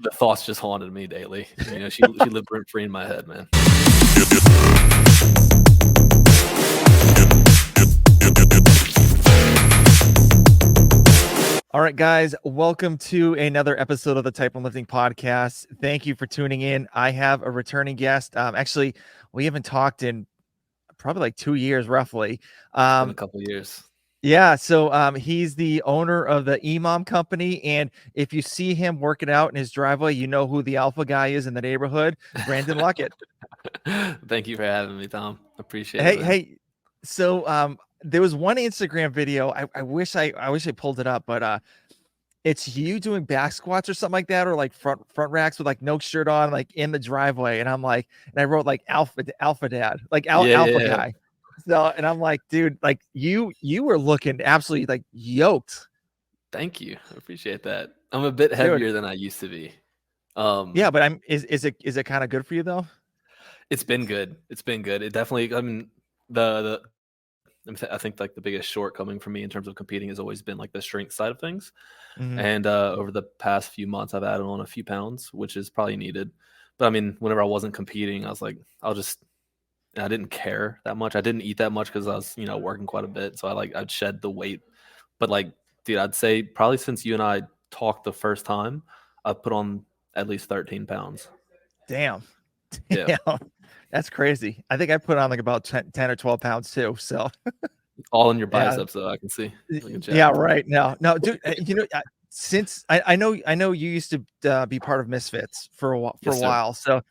The thoughts just haunted me daily. She lived rent free in my head, man. All right, guys, welcome to another episode of the Type 1 Lifting Podcast. Thank you for tuning in. I have a returning guest. Actually, we haven't talked in probably like 2 years, roughly. It's been a couple of years. Yeah, so he's the owner of the EMOM Company, and if you see him working out in his driveway, you know who the alpha guy is in the neighborhood, Brandon Luckett. Thank you for having me, Tom. Appreciate it. Hey, so there was one Instagram video. I wish I pulled it up, but it's you doing back squats or something like that, or like front racks with like no shirt on, like in the driveway. And I'm like, and I wrote like alpha dad, like alpha guy. So, and I'm like, dude, like you were looking absolutely like yoked. Thank you. I appreciate that. I'm a bit heavier than I used to be. Yeah, but is it kind of good for you though? It's been good. It definitely, I mean, I think like the biggest shortcoming for me in terms of competing has always been like the strength side of things. Mm-hmm. And over the past few months, I've added on a few pounds, which is probably needed. But I mean, whenever I wasn't competing, I was like, I didn't care that much. I didn't eat that much because I was, working quite a bit. So I'd shed the weight. But like, dude, I'd say probably since you and I talked the first time, I've put on at least 13 pounds. Damn. That's crazy. I think I put on like about 10 or 12 pounds too. So all in your biceps, though, I can see. Yeah, right. No, dude. Since I know you used to be part of Misfits for a while, so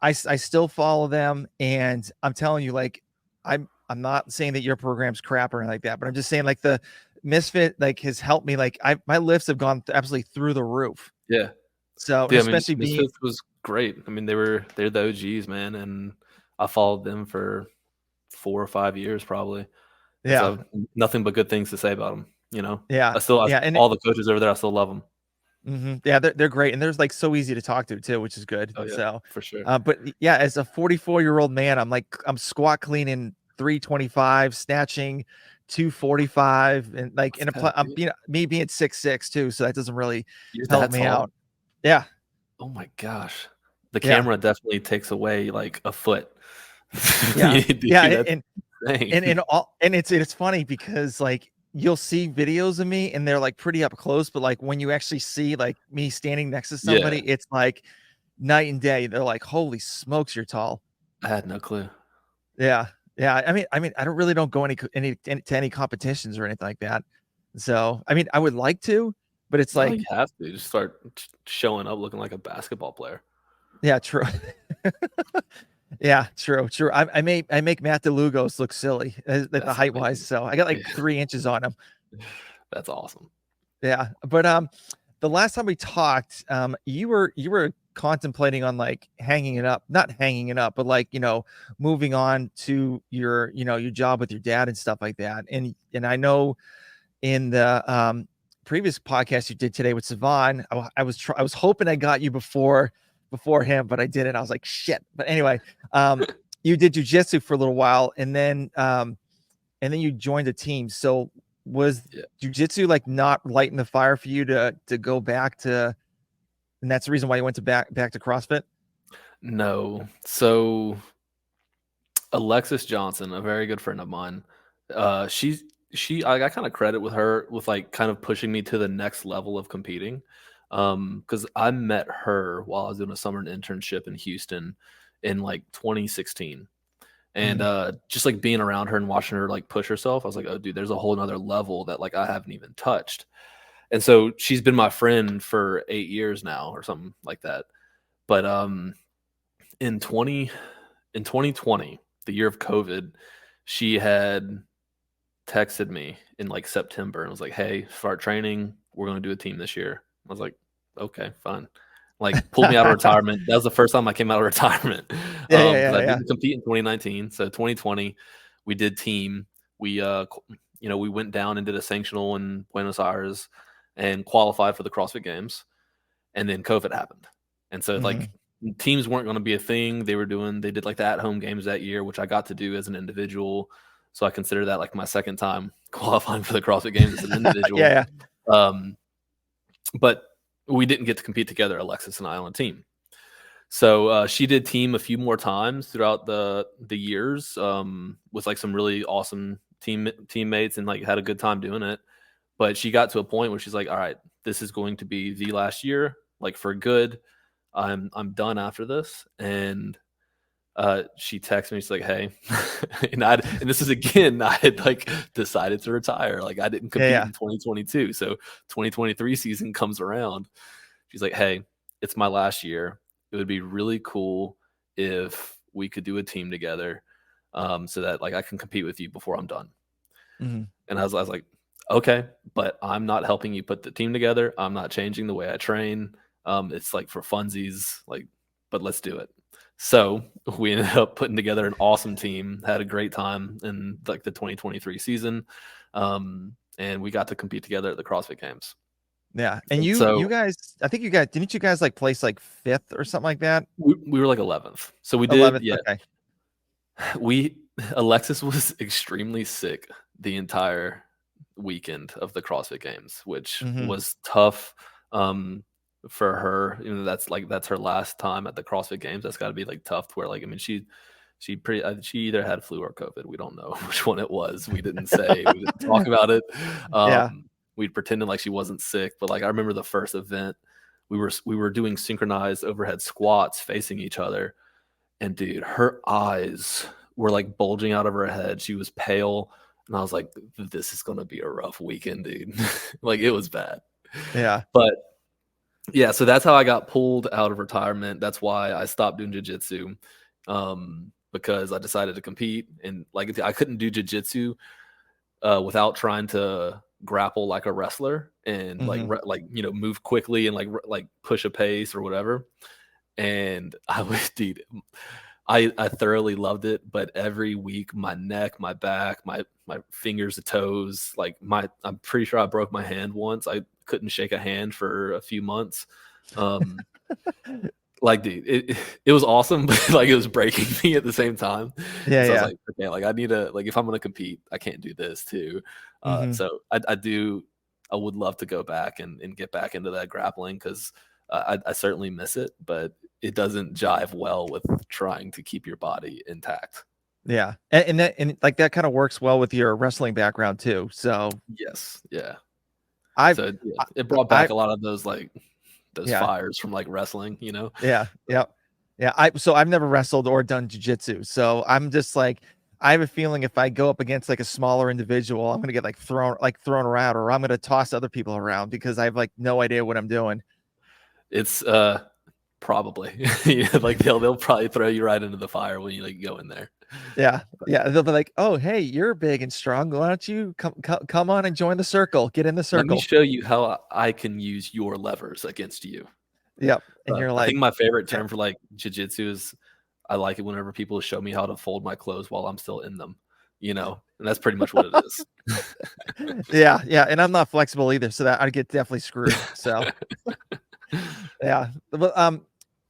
I still follow them, and I'm telling you, like, I'm not saying that your program's crap or anything like that, but I'm just saying like the Misfit like has helped me. Like my lifts have gone absolutely through the roof. Yeah. So especially Misfits was great. I mean, they're the OGs, man, and I followed them for 4 or 5 years probably. Yeah. So nothing but good things to say about them. Yeah. And all the coaches over there, I still love them. Mm-hmm. Yeah, they're great, and they're like so easy to talk to too, which is good. Oh, yeah, so for sure. But yeah, as a 44-year-old man, I'm squat cleaning 325, snatching 245, and like I'm me being 6'6" too, so that doesn't really help me out. Yeah. Oh my gosh, the camera definitely takes away like a foot. Yeah, and it's funny because like you'll see videos of me and they're like pretty up close, but like when you actually see like me standing next to somebody, it's like night and day. They're like, holy smokes, you're tall. I had no clue. Yeah. I mean, I don't go to any competitions or anything like that. So, I mean, I would like to, but it's like you have to just start showing up looking like a basketball player. Yeah, true. Yeah, true. I make Matt DeLugos look silly at the height wise. So I got like 3 inches on him. That's awesome. Yeah. But the last time we talked, you were contemplating on like not hanging it up, but like, moving on to your job with your dad and stuff like that. And I know in the previous podcast you did today with Savon, I was hoping I got you before him, but I didn't. I was like, shit. But anyway, you did jujitsu for a little while, and then you joined a team. So was jujitsu like not lighting the fire for you to go back to, and that's the reason why you went back to CrossFit? No. So Alexis Johnson, a very good friend of mine, I got kind of credit with her with like kind of pushing me to the next level of competing. Because I met her while I was doing a summer internship in Houston in like 2016. And just like being around her and watching her like push herself, I was like, oh dude, there's a whole nother level that like I haven't even touched. And so she's been my friend for 8 years now or something like that. But in 2020, the year of COVID, she had texted me in like September and was like, hey, start training. We're going to do a team this year. I was like, okay, fine. Like pulled me out of retirement. That was the first time I came out of retirement. I didn't compete in 2019. So 2020, we did team. We, we went down and did a sanctional in Buenos Aires and qualified for the CrossFit Games. And then COVID happened. And so like teams weren't going to be a thing. They did like the at-home games that year, which I got to do as an individual. So I consider that like my second time qualifying for the CrossFit Games as an individual. Yeah. But we didn't get to compete together, Alexis and I, on a team. So she did team a few more times throughout the years, with like some really awesome teammates, and like had a good time doing it. But she got to a point where she's like, all right, this is going to be the last year, like for good. I'm done after this. And she texted me, she's like, hey, and this is again, I had like decided to retire. Like I didn't compete Yeah. in 2022. So 2023 season comes around. She's like, hey, it's my last year. It would be really cool if we could do a team together, so that like I can compete with you before I'm done. Mm-hmm. And I was like, okay, but I'm not helping you put the team together. I'm not changing the way I train. It's like for funsies, like, but let's do it. So we ended up putting together an awesome team, had a great time in like the 2023 season. And we got to compete together at the CrossFit Games. Yeah. And And you so guys, I think you guys, didn't you guys like place like 5th or something like that? we were like 11th. So we did, 11th. yeah. Okay. We Alexis was extremely sick the entire weekend of the CrossFit Games, which Mm-hmm. was tough, for her. You know, that's her last time at the CrossFit Games. That's got to be like tough. To where like I mean, she either had flu or COVID. We don't know which one it was. We didn't say. We didn't talk about it. Yeah. We pretended like she wasn't sick. But like I remember the first event, we were doing synchronized overhead squats facing each other, and dude, her eyes were like bulging out of her head. She was pale. And I was like, this is going to be a rough weekend, dude. Like it was bad. Yeah. But yeah, so that's how I got pulled out of retirement. That's why I stopped doing jiu-jitsu, because I decided to compete. And like I couldn't do jiu-jitsu without trying to grapple like a wrestler and like Mm-hmm. like move quickly and like push a pace or whatever. And I was, dude, I thoroughly loved it, but every week my neck, my back, my fingers, the toes, like I'm pretty sure I broke my hand once. I couldn't shake a hand for a few months. Um, like, dude, it was awesome, but like it was breaking me at the same time. Yeah. And so I was Yeah. like, okay, like I need to, like if I'm gonna compete, I can't do this too. Mm-hmm. So I would love to go back and get back into that grappling, because I certainly miss it, but it doesn't jive well with trying to keep your body intact. Yeah. And like that kind of works well with your wrestling background too. So Yes, yeah. I've, So yeah, I, it brought I back a lot of those those yeah. fires from like wrestling, you know. Yeah. Yeah. Yeah. I've never wrestled or done jujitsu. So I'm just like, I have a feeling if I go up against like a smaller individual, I'm gonna get like thrown around, or I'm gonna toss other people around because I have like no idea what I'm doing. It's probably yeah, like they'll probably throw you right into the fire when you like go in there. Yeah. But Yeah. They'll be like, oh, hey, you're big and strong. Why don't you come on and join the circle? Get in the let me circle. show you how I can use your levers against you. Yep. And you're I like, think my favorite yeah. term for like jujitsu is, I like it whenever people show me how to fold my clothes while I'm still in them, and that's pretty much what it is. Yeah. Yeah. And I'm not flexible either. So that I'd get definitely screwed. So yeah. But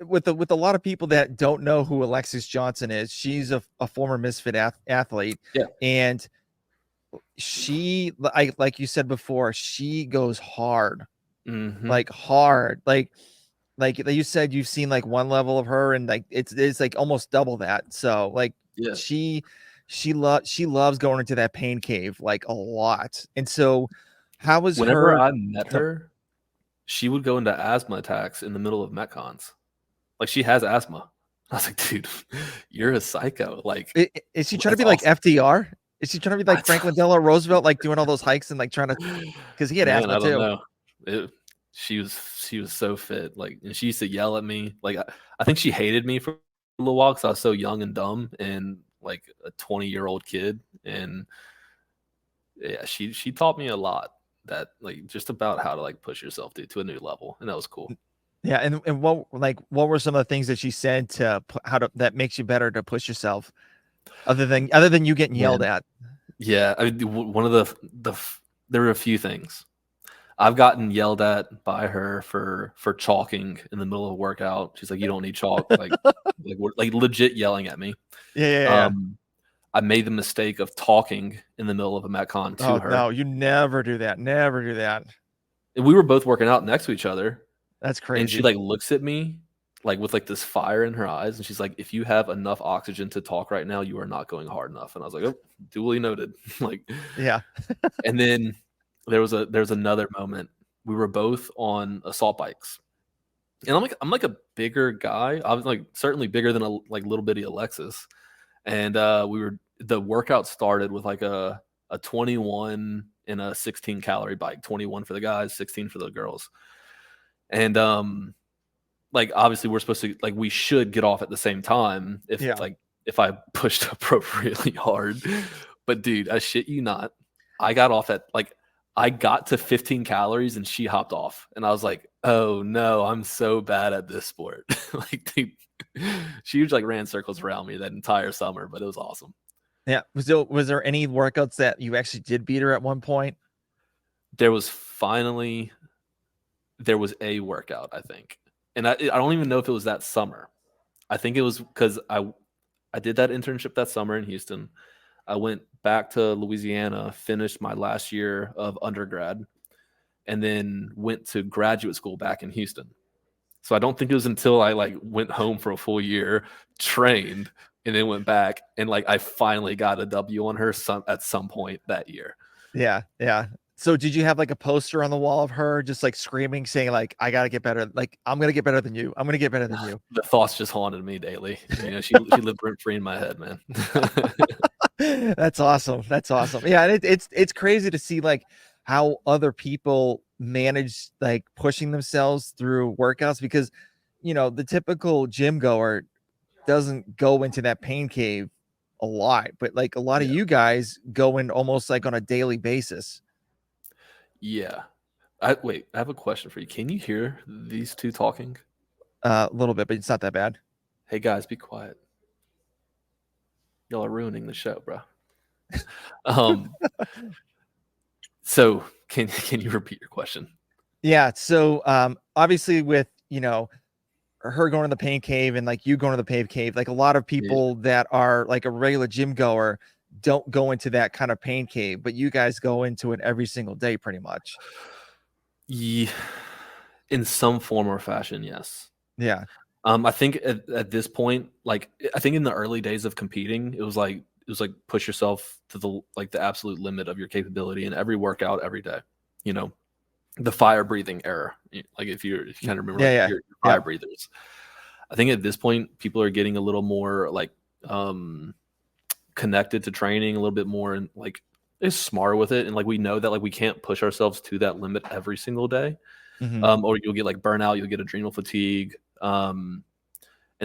with a lot of people that don't know who Alexis Johnson is, she's a former Misfit athlete. Yeah. And she, like you said before, she goes hard, Mhm. like hard, like you said, you've seen like one level of her, and like it's like almost double that. So like Yeah. she loves going into that pain cave like a lot. And so how was Whenever her I met her, she would go into asthma attacks in the middle of metcons. Like, she has asthma. I was like, "Dude, you're a psycho." Like, is she trying to that's be like awesome. FDR? Is she trying to be like Franklin Delano Roosevelt, like doing all those hikes and like trying to, because he had Man, asthma I don't too. know. It she was so fit, like, and she used to yell at me. Like, I think she hated me for a little while because I was so young and dumb and, like, a 20-year-old kid, and, yeah, she taught me a lot, that, like, just about how to, like, push yourself, dude, to a new level, and that was cool. Yeah, and what were some of the things that she said to how to that makes you better to push yourself, other than you getting yelled Man, at? yeah, I mean, one of there were a few things. I've gotten yelled at by her for chalking in the middle of a workout. She's like, "You don't need chalk," like legit yelling at me. Yeah, yeah, yeah. Um, I made the mistake of talking in the middle of a metcon to Oh her, no, you never do that. Never do that. and we were both working out next to each other. That's And she crazy. like looks at me like with like this fire in her eyes, and she's like, "If you have enough oxygen to talk right now, you are not going hard enough." And I was like, "Oh, duly noted." Like, Yeah. and then there's another moment. We were both on assault bikes, and I'm like a bigger guy. I was like certainly bigger than a like little bitty Alexis, and the workout started with like a 21 and a 16 calorie bike, 21 for the guys, 16 for the girls, and like obviously we're supposed to like we should get off at the same time Yeah. if I pushed appropriately hard. But dude, I shit you not, I got off at like I got to 15 calories and she hopped off, and I was like, oh no, I'm so bad at this sport. Like dude, she like ran circles around me that entire summer, but it was awesome. Yeah. Was there any workouts that you actually did beat her at one point? There was finally there was a workout, I think, and I don't even know if it was that summer. I think it was because I did that internship that summer in Houston. I went back to Louisiana, finished my last year of undergrad, and then went to graduate school back in Houston. So I don't think it was until I like went home for a full year, trained, and then went back and like I finally got a W on her at some point that year. Yeah. Yeah. So did you have like a poster on the wall of her just like screaming, saying like, I gotta get better, like I'm gonna get better than you. I'm gonna get better than you. The thoughts just haunted me daily. You know, she lived rent free in my head, man. That's awesome. That's awesome. Yeah, and it's crazy to see like how other people manage like pushing themselves through workouts, because the typical gym goer doesn't go into that pain cave a lot, but like a lot of Yeah. you guys go in almost like on a daily basis. Yeah. Wait, I have a question for you. Can you hear these two talking? A little bit, but it's not that bad. Hey guys, be quiet. Y'all are ruining the show, bro. Um, so can you repeat your question? Yeah. So obviously with her going to the pain cave and like you going to the pain cave, like a lot of Yeah. people that are like a regular gym goer don't go into that kind of pain cave, but you guys go into it every single day pretty much. Yeah, in some form or fashion, yes. Yeah. I think at this point, like I think in the early days of competing, it was like push yourself to the like the absolute limit of your capability in every workout every day. You know, the fire breathing era. Like if you kind of remember Yeah. like Yeah. your Yeah. fire breathers. I think at this point, people are getting a little more like connected to training, a little bit more and like is smart with it, and like we know that like we can't push ourselves to that limit every single day, Hmm. or you'll get like burnout, you'll get adrenal fatigue, and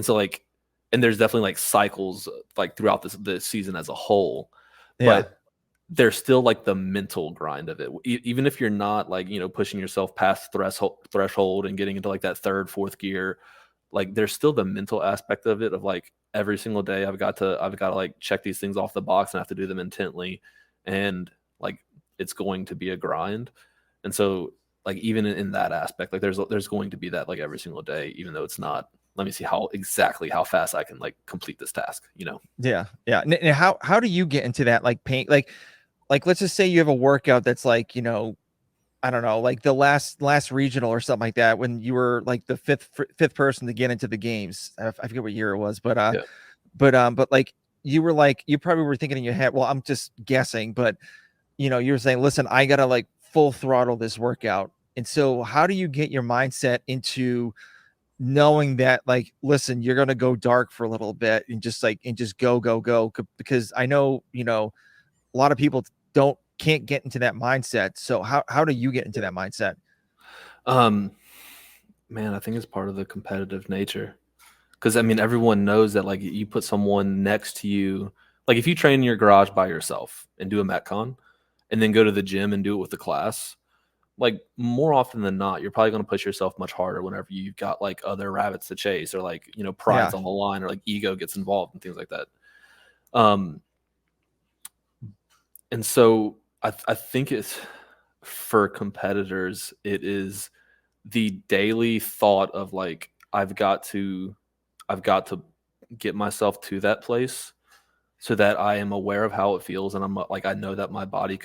so like, and there's definitely like cycles like throughout the season as a whole, Yeah. but there's still like the mental grind of it. Even if you're not like pushing yourself past threshold and getting into like that third, fourth gear, like there's still the mental aspect of it of like every single day I've got to like check these things off the box and I have to do them intently, and like it's going to be a grind. And so like even in that aspect, like there's going to be that like every single day, even though it's not, let me see how fast I can like complete this task, Yeah. Yeah. And how do you get into that like pain? Like let's just say you have a workout that's like, I don't know, like the last regional or something like that, when you were like the fifth person to get into the games. I forget what year it was, but Yeah. but like you probably were thinking in your head, well, I'm just guessing, but you were saying, listen, I gotta like full throttle this workout. And so how do you get your mindset into knowing that, like, listen, you're gonna go dark for a little bit and just go, go, go? Because I know, a lot of people can't get into that mindset. So how do you get into Yeah. that mindset? um Man, I think it's part of the competitive nature. Because I mean, everyone knows that like you put someone next to you, like if you train in your garage by yourself and do a metcon, and then go to the gym and do it with the class, like more often than not, you're probably going to push yourself much harder whenever you've got like other rabbits to chase, or like pride's Yeah. on the line, or like ego gets involved and things like that. Um, and so I think it's for competitors, it is the daily thought of like I've got to get myself to that place so that I am aware of how it feels, and I'm like I know that my body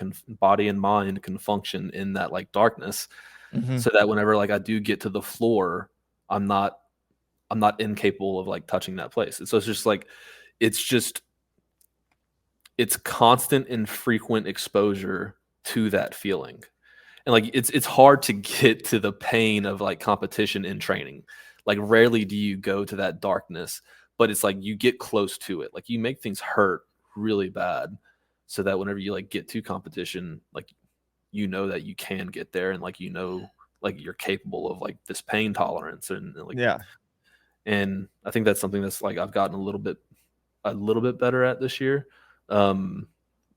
and mind can function in that like darkness. Mhm. so that whenever like I do get to the floor, I'm not I'm not incapable of like touching that place. And so it's just like it's just it's constant and frequent exposure to that feeling. And like it's hard to get to the pain of like competition in training. Like rarely do you go to that darkness, but it's like you get close to it. Like you make things hurt really bad so that whenever you like get to competition, like you know that you can get there and like you know like you're capable of like this pain tolerance and like Yeah. and I think that's something that's like I've gotten a little bit better at this year. Um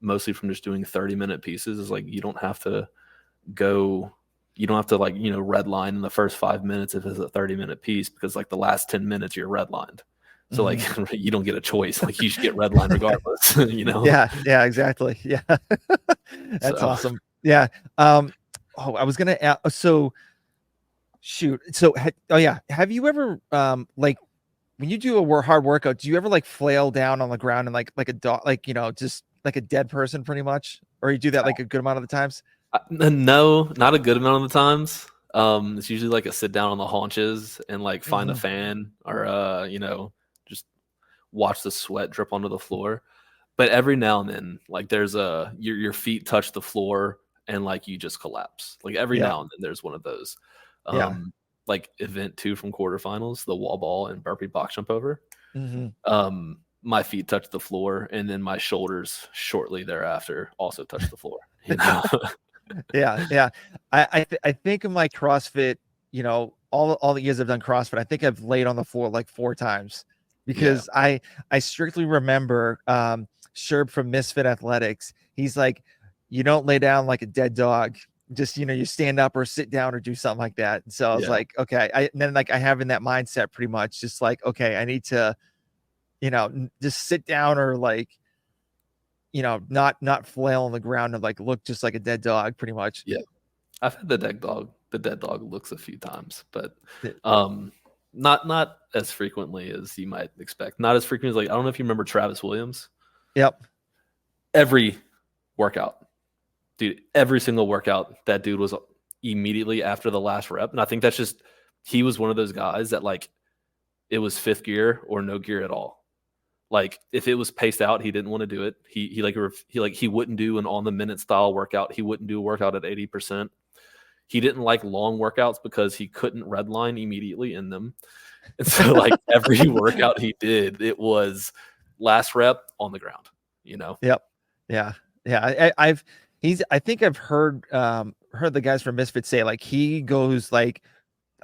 Mostly from just doing 30-minute pieces is like go you don't have to like, red line in the first 5 minutes if it's a 30-minute piece because like the last 10 minutes you're redlined. So like Mhm. you don't get a choice. Like you should get redlined regardless, you know? Yeah, yeah, exactly. Yeah. That's So awesome. Yeah. Um, oh, I was gonna so shoot. So oh yeah, have you ever like when you do a hard workout, do you ever like flail down on the ground and like a dog, like just like a dead person pretty much? Or you do that like a good amount of the times? no, not a good amount of the times. It's usually like a sit down on the haunches and like find a Hmm. fan or just watch the sweat drip onto the floor. But every now and then, like there's your feet touch the floor and like you just collapse. Like every Yeah. now and then there's one of those. Yeah. Like event 2 from quarterfinals, the wall ball and burpee box jump over. Hmm. My feet touched the floor and then my shoulders shortly thereafter also touched the floor, you know. Yeah, yeah. I think of my CrossFit, all the years I've done CrossFit, I think I've laid on the floor like 4 times Yeah. because I strictly remember Sherb from Misfit Athletics. He's like, you don't lay down like a dead dog. Just you stand up or sit down or do something like that. And so I was Yeah. like, okay. And then like I have in that mindset pretty much, just like, okay, I need to, just sit down or like, not flail on the ground and like look just like a dead dog, pretty much. Yeah. I've had the dead dog looks a few times, but um not as frequently as you might expect. Not as frequently as like I don't know if you remember Travis Williams. Yep. Every workout, dude, every single workout, that dude was immediately after the last rep. And I think that's just he was one of those guys that like it was fifth gear or no gear at all. Like if it was paced out, he didn't want to do it. He wouldn't do an on the minute style workout. He wouldn't do a workout at 80%. He didn't like long workouts because he couldn't redline immediately in them. And so like every workout he did, it was last rep on the ground, you know? Yep. Yeah. Yeah. I think I've heard the guys from Misfits say like he goes like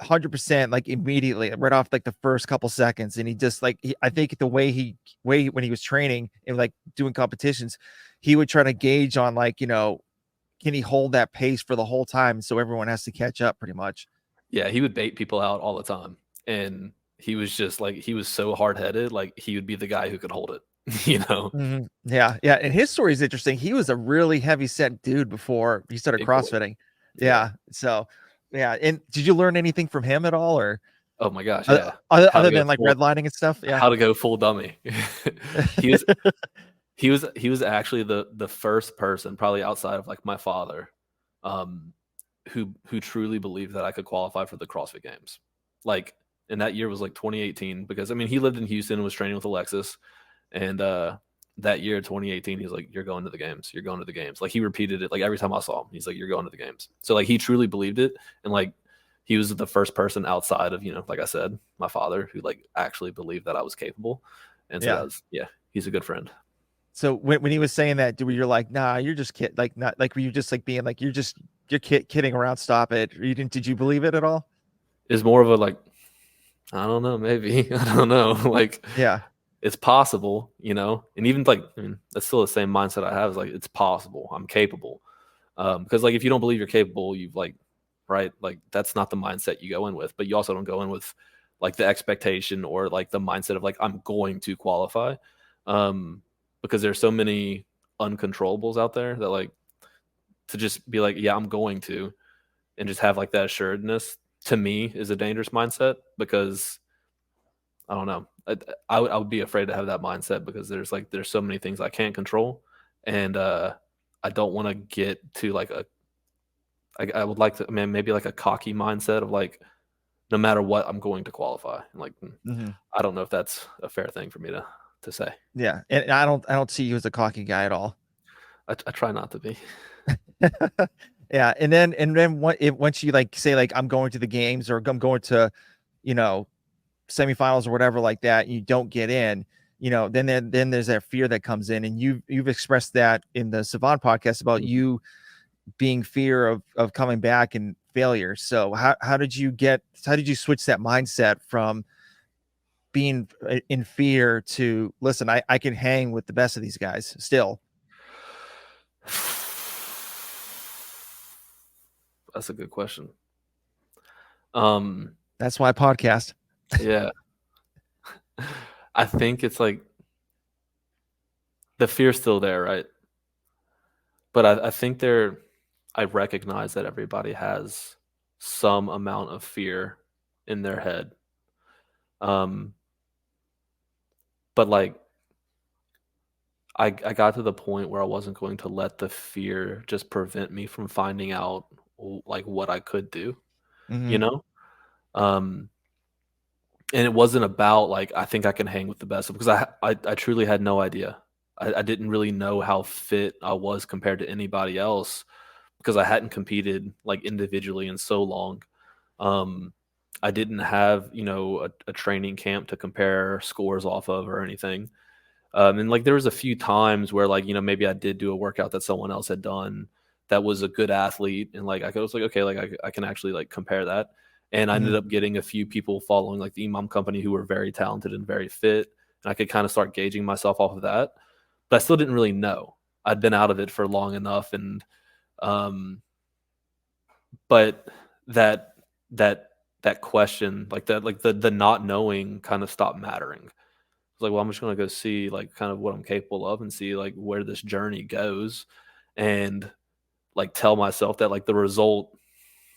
100% like immediately right off like the first couple seconds, and he just like I think the way when he was training and like doing competitions, he would try to gauge on like can he hold that pace for the whole time so everyone has to catch up pretty much. Yeah, he would bait people out all the time. And he was just like he was so hard headed, like he would be the guy who could hold it, you know? Mhm. Yeah, yeah, and his story is interesting. He was a really heavy set dude before he started Big boy. CrossFitting. Yeah. Yeah, so yeah, and did you learn anything from him at all, or Oh my gosh, yeah. How other to go than like full redlining and stuff? Yeah. how to go full dummy. He was he was actually the first person, probably outside of like my father, um, who truly believed that I could qualify for the CrossFit Games. Like, and that year was like 2018 because I mean he lived in Houston and was training with Alexis, and that year 2018 he's like, "You're going to the games. You're going to the games." Like he repeated it like every time I saw him. He's like, "You're going to the games." So like he truly believed it, and like he was the first person outside of like I said, my father who like actually believed that I was capable, and so that Yeah. was he's a good friend. So when he was saying that, do you're like, nah, you're just like not like were you just like being like you're kidding around, stop it? Or you didn't did you believe it at all? Is more of a like I don't know, maybe I don't know, like Yeah. it's possible, and even like I mean, that's still the same mindset I have. Is like it's possible, I'm capable. Because like if you don't believe you're capable, you've like right, like that's not the mindset you go in with. But you also don't go in with like the expectation or like the mindset of like I'm going to qualify, because there's so many uncontrollables out there that like to just be like yeah I'm going to and just have like that assuredness to me is a dangerous mindset because I don't know. I would be afraid to have that mindset because there's so many things I can't control, and I don't want to get to like I would like to, I mean, maybe like a cocky mindset of like, no matter what, I'm going to qualify. And like, Hmm. I don't know if that's a fair thing for me to say. Yeah, and I don't see you as a cocky guy at all. I try not to be. Yeah, and then once you like say like I'm going to the games or I'm going to, you know, semifinals or whatever like that, you don't get in, then there's that fear that comes in, and you've expressed that in the Savant podcast about Mhm. you being fear of coming back and failure. So how did you switch that mindset from being in fear to listen, I can hang with the best of these guys still? That's a good question. Um, That's why I podcast. yeah, I think it's like the fear's still there, right? But I think I recognize that everybody has some amount of fear in their head. Um, but like I got to the point where I wasn't going to let the fear just prevent me from finding out like what I could do, you Hmm. know? Um, and it wasn't about like I think I can hang with the best because I truly had no idea. I didn't really know how fit I was compared to anybody else because I hadn't competed like individually in so long. Um, I didn't have, a training camp to compare scores off of or anything. And like there was a few times where like, maybe I did do a workout that someone else had done that was a good athlete. And like I was like, okay, like I can actually like compare that. And I ended Hmm. up getting a few people following like the EMOM Company who were very talented and very fit. And I could kind of start gauging myself off of that. But I still didn't really know. I'd been out of it for long enough. And um but that that that question, like that, like the not knowing kind of stopped mattering. It's like, well, I'm just gonna go see like kind of what I'm capable of and see like where this journey goes and like tell myself that like the result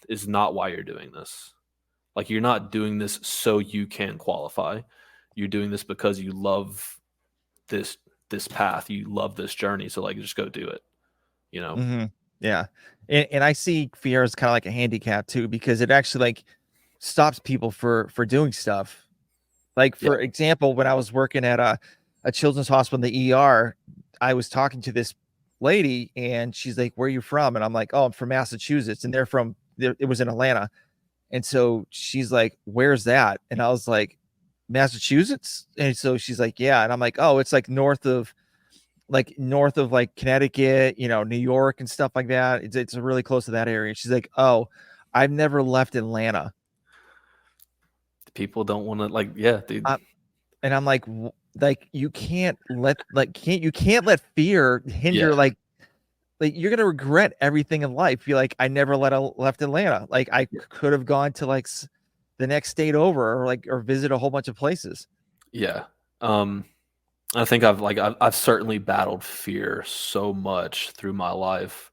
is not why you're doing this. Like you're not doing this so you can qualify. You're doing this because you love this this path. You love this journey. So like just go do it, you know? Hmm. Yeah, and I see fear as kind of like a handicap too, because it actually like stops people for doing stuff. Like Yeah. for example, when I was working at a children's hospital in the ER, I was talking to this lady, and she's like, "Where are you from?" And I'm like, "Oh, I'm from Massachusetts," and it was in Atlanta. And so she's like, "Where's that?" And I was like, "Massachusetts." And so she's like, "Yeah." And I'm like, "Oh, it's like north of like Connecticut, New York and stuff like that. It's really close to that area." She's like, "Oh, I've never left Atlanta." People don't want to like, yeah, dude. I, and I'm like, like you can't let fear Yeah. hinder like you're gonna regret everything in life. You're like, I never left Atlanta. Like I Yeah. could have gone to like the next state over, or visit a whole bunch of places. Yeah. Um, I think I've certainly battled fear so much through my life.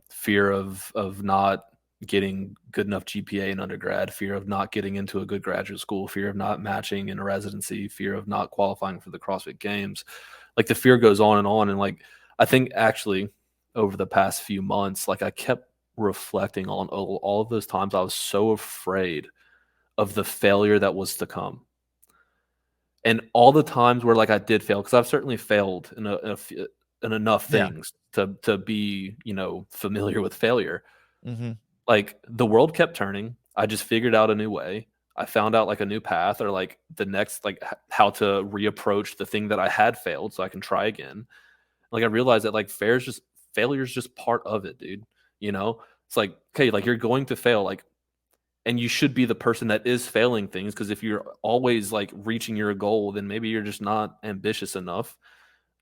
Fear of not getting good enough GPA in undergrad, fear of not getting into a good graduate school, fear of not matching in a residency, fear of not qualifying for the CrossFit Games. Like the fear goes on, and like I think actually over the past few months, like I kept reflecting on all of those times I was so afraid of the failure that was to come and all the times where like I did fail because I've certainly failed in enough Yeah. things to be familiar with failure. Hmm. Like the world kept turning. I just figured out a new way. I found out like a new path or like the next like how to reapproach the thing that I had failed so I can try again. Like I realized that like failure is just part of it, dude. It's like okay, like you're going to fail. Like and you should be the person that is failing things because if you're always like reaching your goal then maybe you're just not ambitious enough.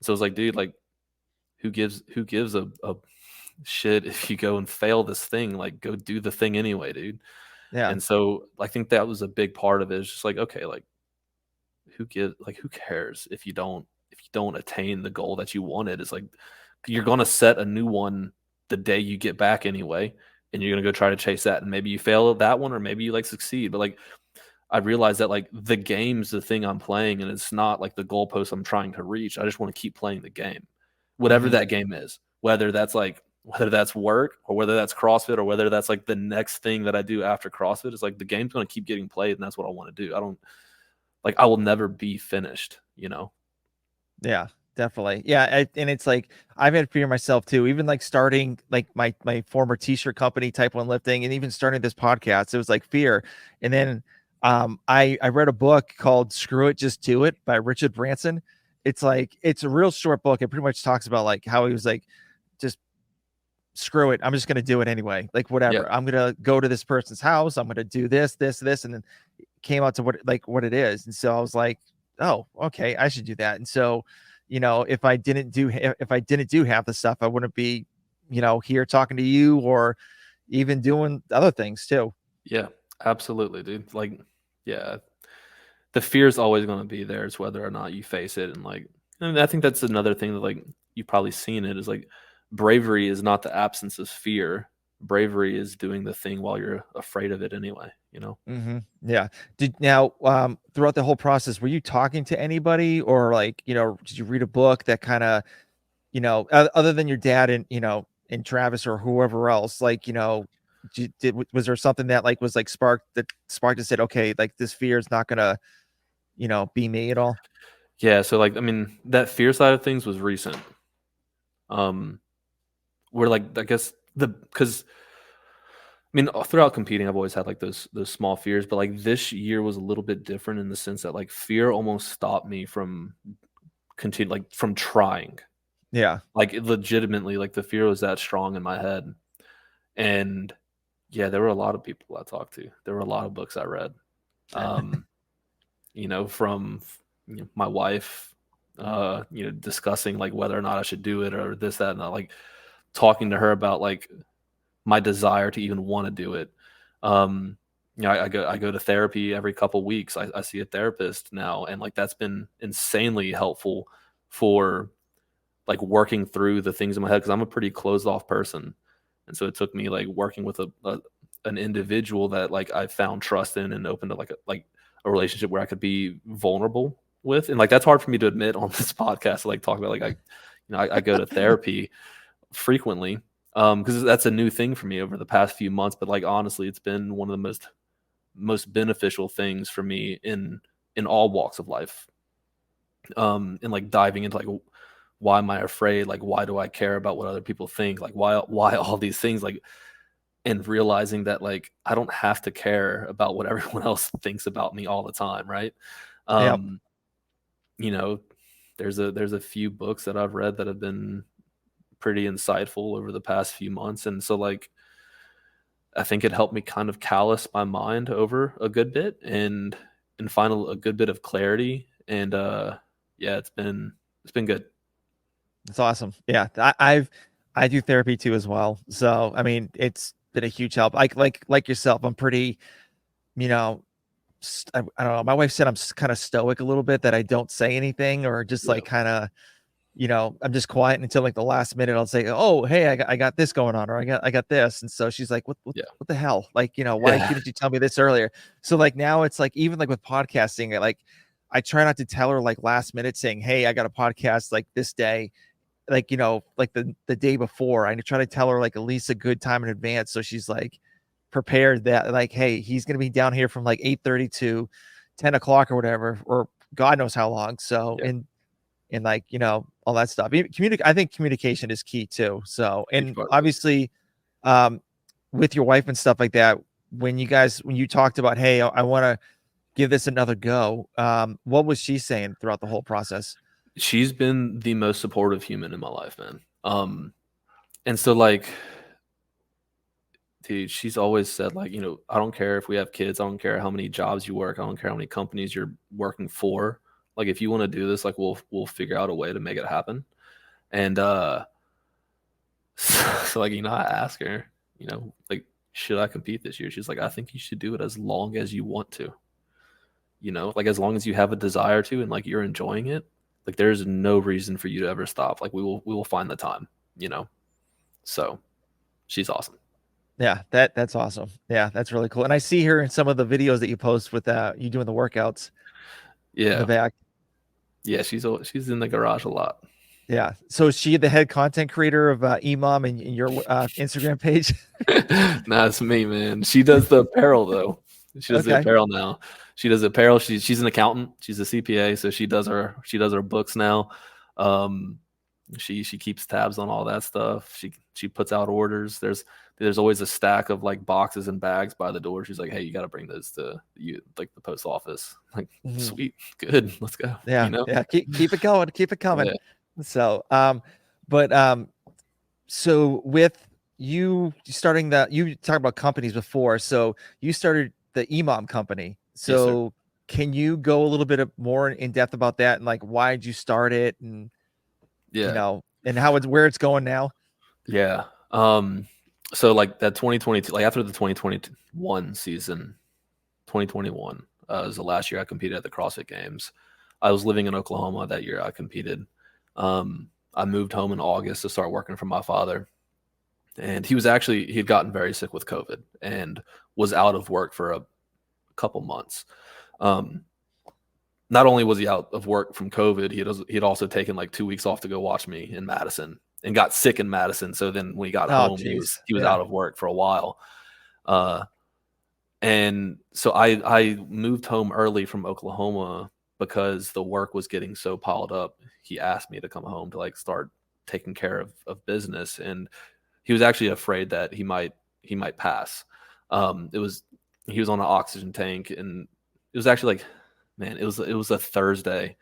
So it's like dude, like who gives a shit if you go and fail this thing, like go do the thing anyway, dude. Yeah. And so I think that was a big part of it. It's just like okay, like who cares if you don't attain the goal that you wanted. It's like you're going to set a new one the day you get back anyway, and you're going to go try to chase that, and maybe you fail at that one or maybe you like succeed, but like I realized that like the game's the thing I'm playing and it's not like the goalpost I'm trying to reach. I just want to keep playing the game, whatever Hmm. that game is, whether that's like whether that's work or whether that's CrossFit or whether that's like the next thing that I do after CrossFit. Is like the game's going to keep getting played, and that's what I want to do. I don't like I will never be finished, you know. Yeah, definitely. Yeah, and it's like I've had fear myself too. Even like starting like my former t-shirt company, Type One Lifting, and even starting this podcast, it was like fear. And then I read a book called "Screw It, Just Do It" by Richard Branson. It's like it's a real short book. It pretty much talks about like how he was like, just screw it. I'm just gonna do it anyway. Like Yeah, whatever. I'm gonna go to this person's house. I'm gonna do this, and then came out to what it is. And so I was like, oh, okay, I should do that. And so, if I didn't do half the stuff, I wouldn't be, here talking to you or even doing other things too. yeah, absolutely, dude. Like, yeah, the fear is always going to be there. It's whether or not you face it, and like, and I think that's another thing that like you've probably seen it is like bravery is not the absence of fear. Bravery is doing the thing while you're afraid of it anyway. You know. Yeah. Throughout the whole process, were you talking to anybody or like, did you read a book that kind of, other than your dad and, and Travis or whoever else, like, was there something that like was like sparked and said, okay, like this fear is not gonna, be me at all? Yeah. So like, I mean, that fear side of things was recent. Um, where like I guess the because I mean, throughout competing, I've always had like those small fears, but like this year was a little bit different in the sense that like fear almost stopped me from from trying. Yeah. Like it legitimately, like the fear was that strong in my head. And yeah, there were a lot of people I talked to. There were a lot of books I read. Um, from my wife, discussing like whether or not I should do it or this, that, and that, like talking to her about like my desire to even want to do it. I go to therapy every couple weeks. I see a therapist now, and like that's been insanely helpful for like working through the things in my head because I'm a pretty closed off person, and so it took me like working with an individual that like I found trust in and open to like a relationship where I could be vulnerable with, and like that's hard for me to admit on this podcast. To, like talk about like I go to therapy frequently because that's a new thing for me over the past few months. But like honestly, it's been one of the most beneficial things for me in all walks of life. And like diving into like why am I afraid? Like why do I care about what other people think? Like why all these things? Like and realizing that like I don't have to care about what everyone else thinks about me all the time, right? Yep. Um, you know, there's a few books that I've read that have been pretty insightful over the past few months. And so like I think it helped me kind of callous my mind over a good bit and find a good bit of clarity. And yeah, it's been good. It's awesome. Yeah. I do therapy too as well. So, I mean, it's been a huge help. Like yourself, I'm pretty, you know, I don't know. My wife said I'm kind of stoic a little bit that I don't say anything or just Yeah. like kind of, I'm just quiet until like the last minute. I'll say, "Oh, hey, I got this going on," or I got this. And so she's like, Yeah. what the hell? Like, why Yeah. didn't you tell me this earlier?" So like now it's like even like with podcasting, I try not to tell her like last minute saying, "Hey, I got a podcast like this day." Like, like the day before. I try to tell her like at least a good time in advance. So she's like prepared that like, hey, he's gonna be down here from like 8:30 to 10 o'clock or whatever, or God knows how long. So Yeah. and like, all that stuff. I think communication is key too. So, Huge and part of it. obviously, um, with your wife and stuff like that, when you talked about, hey, I want to give this another go, what was she saying throughout the whole process? She's been the most supportive human in my life, man. And so like, dude, she's always said like, I don't care if we have kids, I don't care how many jobs you work, I don't care how many companies you're working for. Like if you want to do this, like we'll figure out a way to make it happen. And so like, I ask her, like, should I compete this year? She's like, I think you should do it as long as you want to. Like as long as you have a desire to and like you're enjoying it, like there's no reason for you to ever stop. Like we will find the time, you know. So she's awesome. Yeah, that's awesome. Yeah, that's really cool. And I see her in some of the videos that you post with you doing the workouts in the Yeah. back. Yeah, she's in the garage a lot. Yeah. So is she the head content creator of EMOM and your Instagram page? Nah, it's me, man. She does the apparel though. She does the Okay. apparel now. She does apparel. She's an accountant. She's a CPA, so she does her books now. Um, she keeps tabs on all that stuff. She puts out orders. There's always a stack of like boxes and bags by the door. She's like, hey, you got to bring those to you like the post office. Like, Mhm. sweet, good, let's go. You Yeah. know? Yeah. Keep it going. Keep it coming. Yeah. So, but so with you starting that, you talked about companies before. So you started the EMOM company. Yes, sir. So can you go a little bit more in depth about that and like why did you start it and Yeah. and how it's where it's going now? Yeah. So like that 2022, like after the 2021 season, 2021 was the last year I competed at the CrossFit Games. I was living in Oklahoma that year I competed. I moved home in August to start working for my father, and he had gotten very sick with COVID and was out of work for a couple months. Um, Not only was he out of work from COVID, he had also taken like 2 weeks off to go watch me in Madison and got sick in Madison. So then when he got Oh, home, geez. he was Yeah. out of work for a while. Uh, and so I moved home early from Oklahoma because the work was getting so piled up. He asked me to come home to like start taking care of business, and he was actually afraid that he might pass. It was He was on an oxygen tank, and it was actually like, man, it was a Thursday,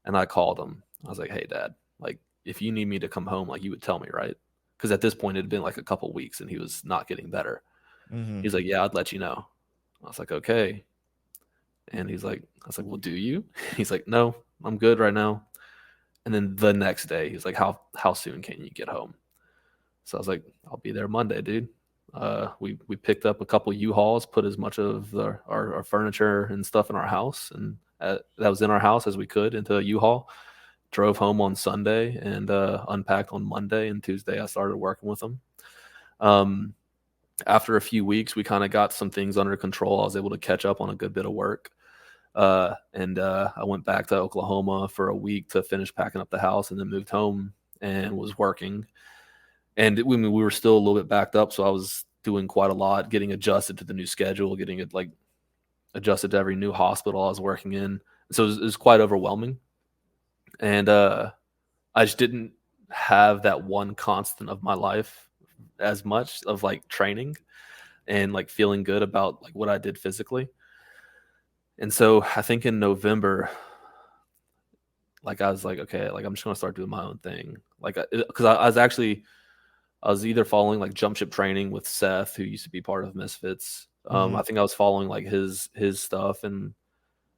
and I called him. I was like, hey, Dad, like if you need me to come home, like you would tell me, right? Because at this point it had been like a couple weeks, and he was not getting better. Hmm. He's like, yeah, I'd let you know. I was like, okay. And I was like, well, do you? He's like, no, I'm good right now. And then the next day, he's like, how soon can you get home? So I was like, I'll be there Monday, dude. We picked up a couple U-Hauls, put as much of our furniture and stuff in our house, and that was in our house as we could into a U-Haul. Drove home on Sunday and unpacked on Monday, and Tuesday I started working with them. Um, After a few weeks, we kind of got some things under control. I was able to catch up on a good bit of work. And I went back to Oklahoma for a week to finish packing up the house and then moved home and was working. And we were still a little bit backed up. So I was doing quite a lot, getting adjusted to the new schedule, getting it like adjusted to every new hospital I was working in. So it was quite overwhelming. And I just didn't have that one constant of my life as much of like training and like feeling good about like what I did physically. And so I think in November, like I was like, okay, like I'm just gonna start doing my own thing. Like, because I was either following like jump ship training with Seth, who used to be part of Misfits. Hmm. I think I was following like his stuff, and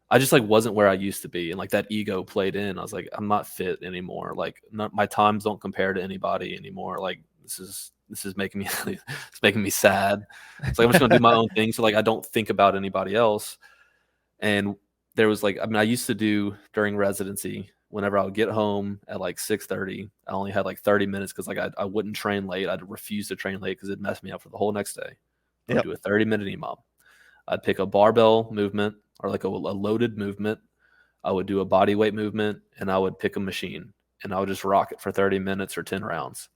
I just like wasn't where I used to be, and like that ego played in. I was like, I'm not fit anymore. Like, my times don't compare to anybody anymore. Like, this is making me it's making me sad. It's like I'm just gonna do my own thing, so like I don't think about anybody else. And there was like, I mean, I used to do during residency, whenever I would get home at like 6:30, I only had like 30 minutes because like I wouldn't train late. I'd refuse to train late because it messed me up for the whole next day. I would Yep. do a 30-minute EMOM. I'd pick a barbell movement or like a loaded movement. I would do a body weight movement, and I would pick a machine, and I would just rock it for 30 minutes or 10 rounds.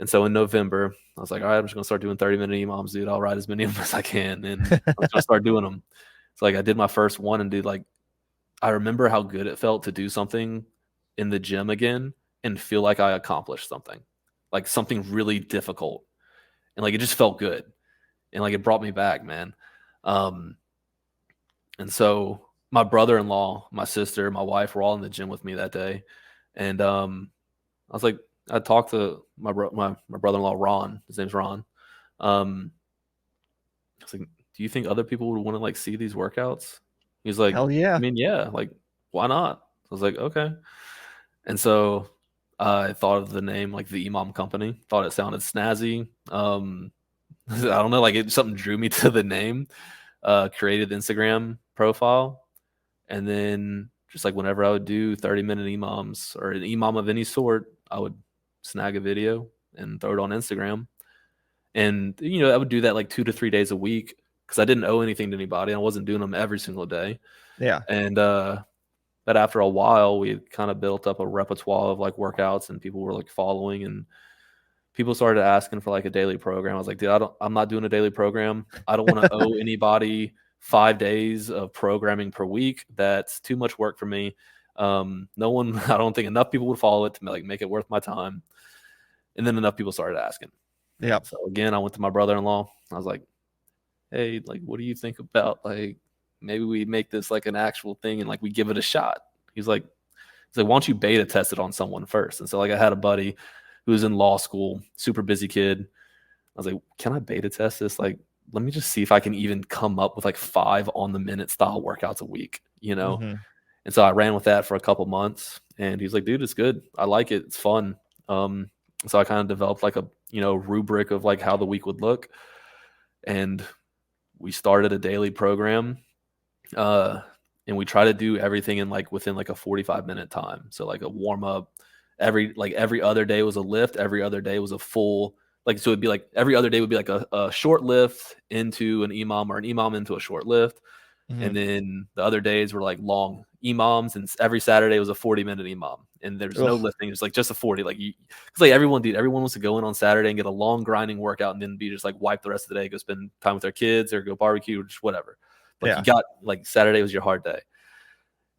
And so in November, I was like, all right, I'm just gonna start doing 30-minute EMOMs, dude. I'll ride as many of them as I can, and I'm just gonna start doing them. So like I did my first one, and dude, like I remember how good it felt to do something in the gym again and feel like I accomplished something, like something really difficult, and like it just felt good, and like it brought me back, man. Um, and so my brother-in-law, my sister, my wife were all in the gym with me that day, and I was like, I talked to my brother-in-law Ron. His name's Ron. Um, I was like, do you think other people would want to like see these workouts? He's like, Hell I yeah. mean, yeah, like why not? I was like, okay. And so I thought of the name like the EMOM Company. Thought it sounded snazzy. I don't know, like something drew me to the name. Created the Instagram profile, and then just like whenever I would do 30-minute EMOMs or an EMOM of any sort, I would snag a video and throw it on Instagram. And I would do that like 2 to 3 days a week because I didn't owe anything to anybody. I wasn't doing them every single day. Yeah. And But after a while, we kind of built up a repertoire of like workouts, and people were like following, and people started asking for like a daily program. I was like, dude, I'm not doing a daily program. I don't want to owe anybody 5 days of programming per week. That's too much work for me. No one, I don't think enough people would follow it to like make it worth my time. And then enough people started asking. Yeah. And so again, I went to my brother-in-law. I was like, hey, like, what do you think about like maybe we make this like an actual thing and like we give it a shot? He's like, why don't you beta test it on someone first? And so like I had a buddy who was in law school, super busy kid. I was like, can I beta test this? Like, let me just see if I can even come up with like 5 on the minute style workouts a week, you know? Mm-hmm. And so I ran with that for a couple months, and he's like, dude, it's good. I like it. It's fun. Um, so I kind of developed like a, rubric of like how the week would look. And we started a daily program. Uh, and we try to do everything in like within like a 45-minute time. So like a warm up, every other day was a lift, every other day was a full, like, so it'd be like every other day would be like a short lift into an EMOM or an EMOM into a short lift. Mm-hmm. And then the other days were like long EMOMs, and every Saturday was a 40-minute EMOM. And there's no Ugh. lifting. It's like just a 40. Like cause like everyone wants to go in on Saturday and get a long grinding workout and then be just like wipe the rest of the day, go spend time with their kids or go barbecue or just whatever. Like you Yeah. got like Saturday was your hard day.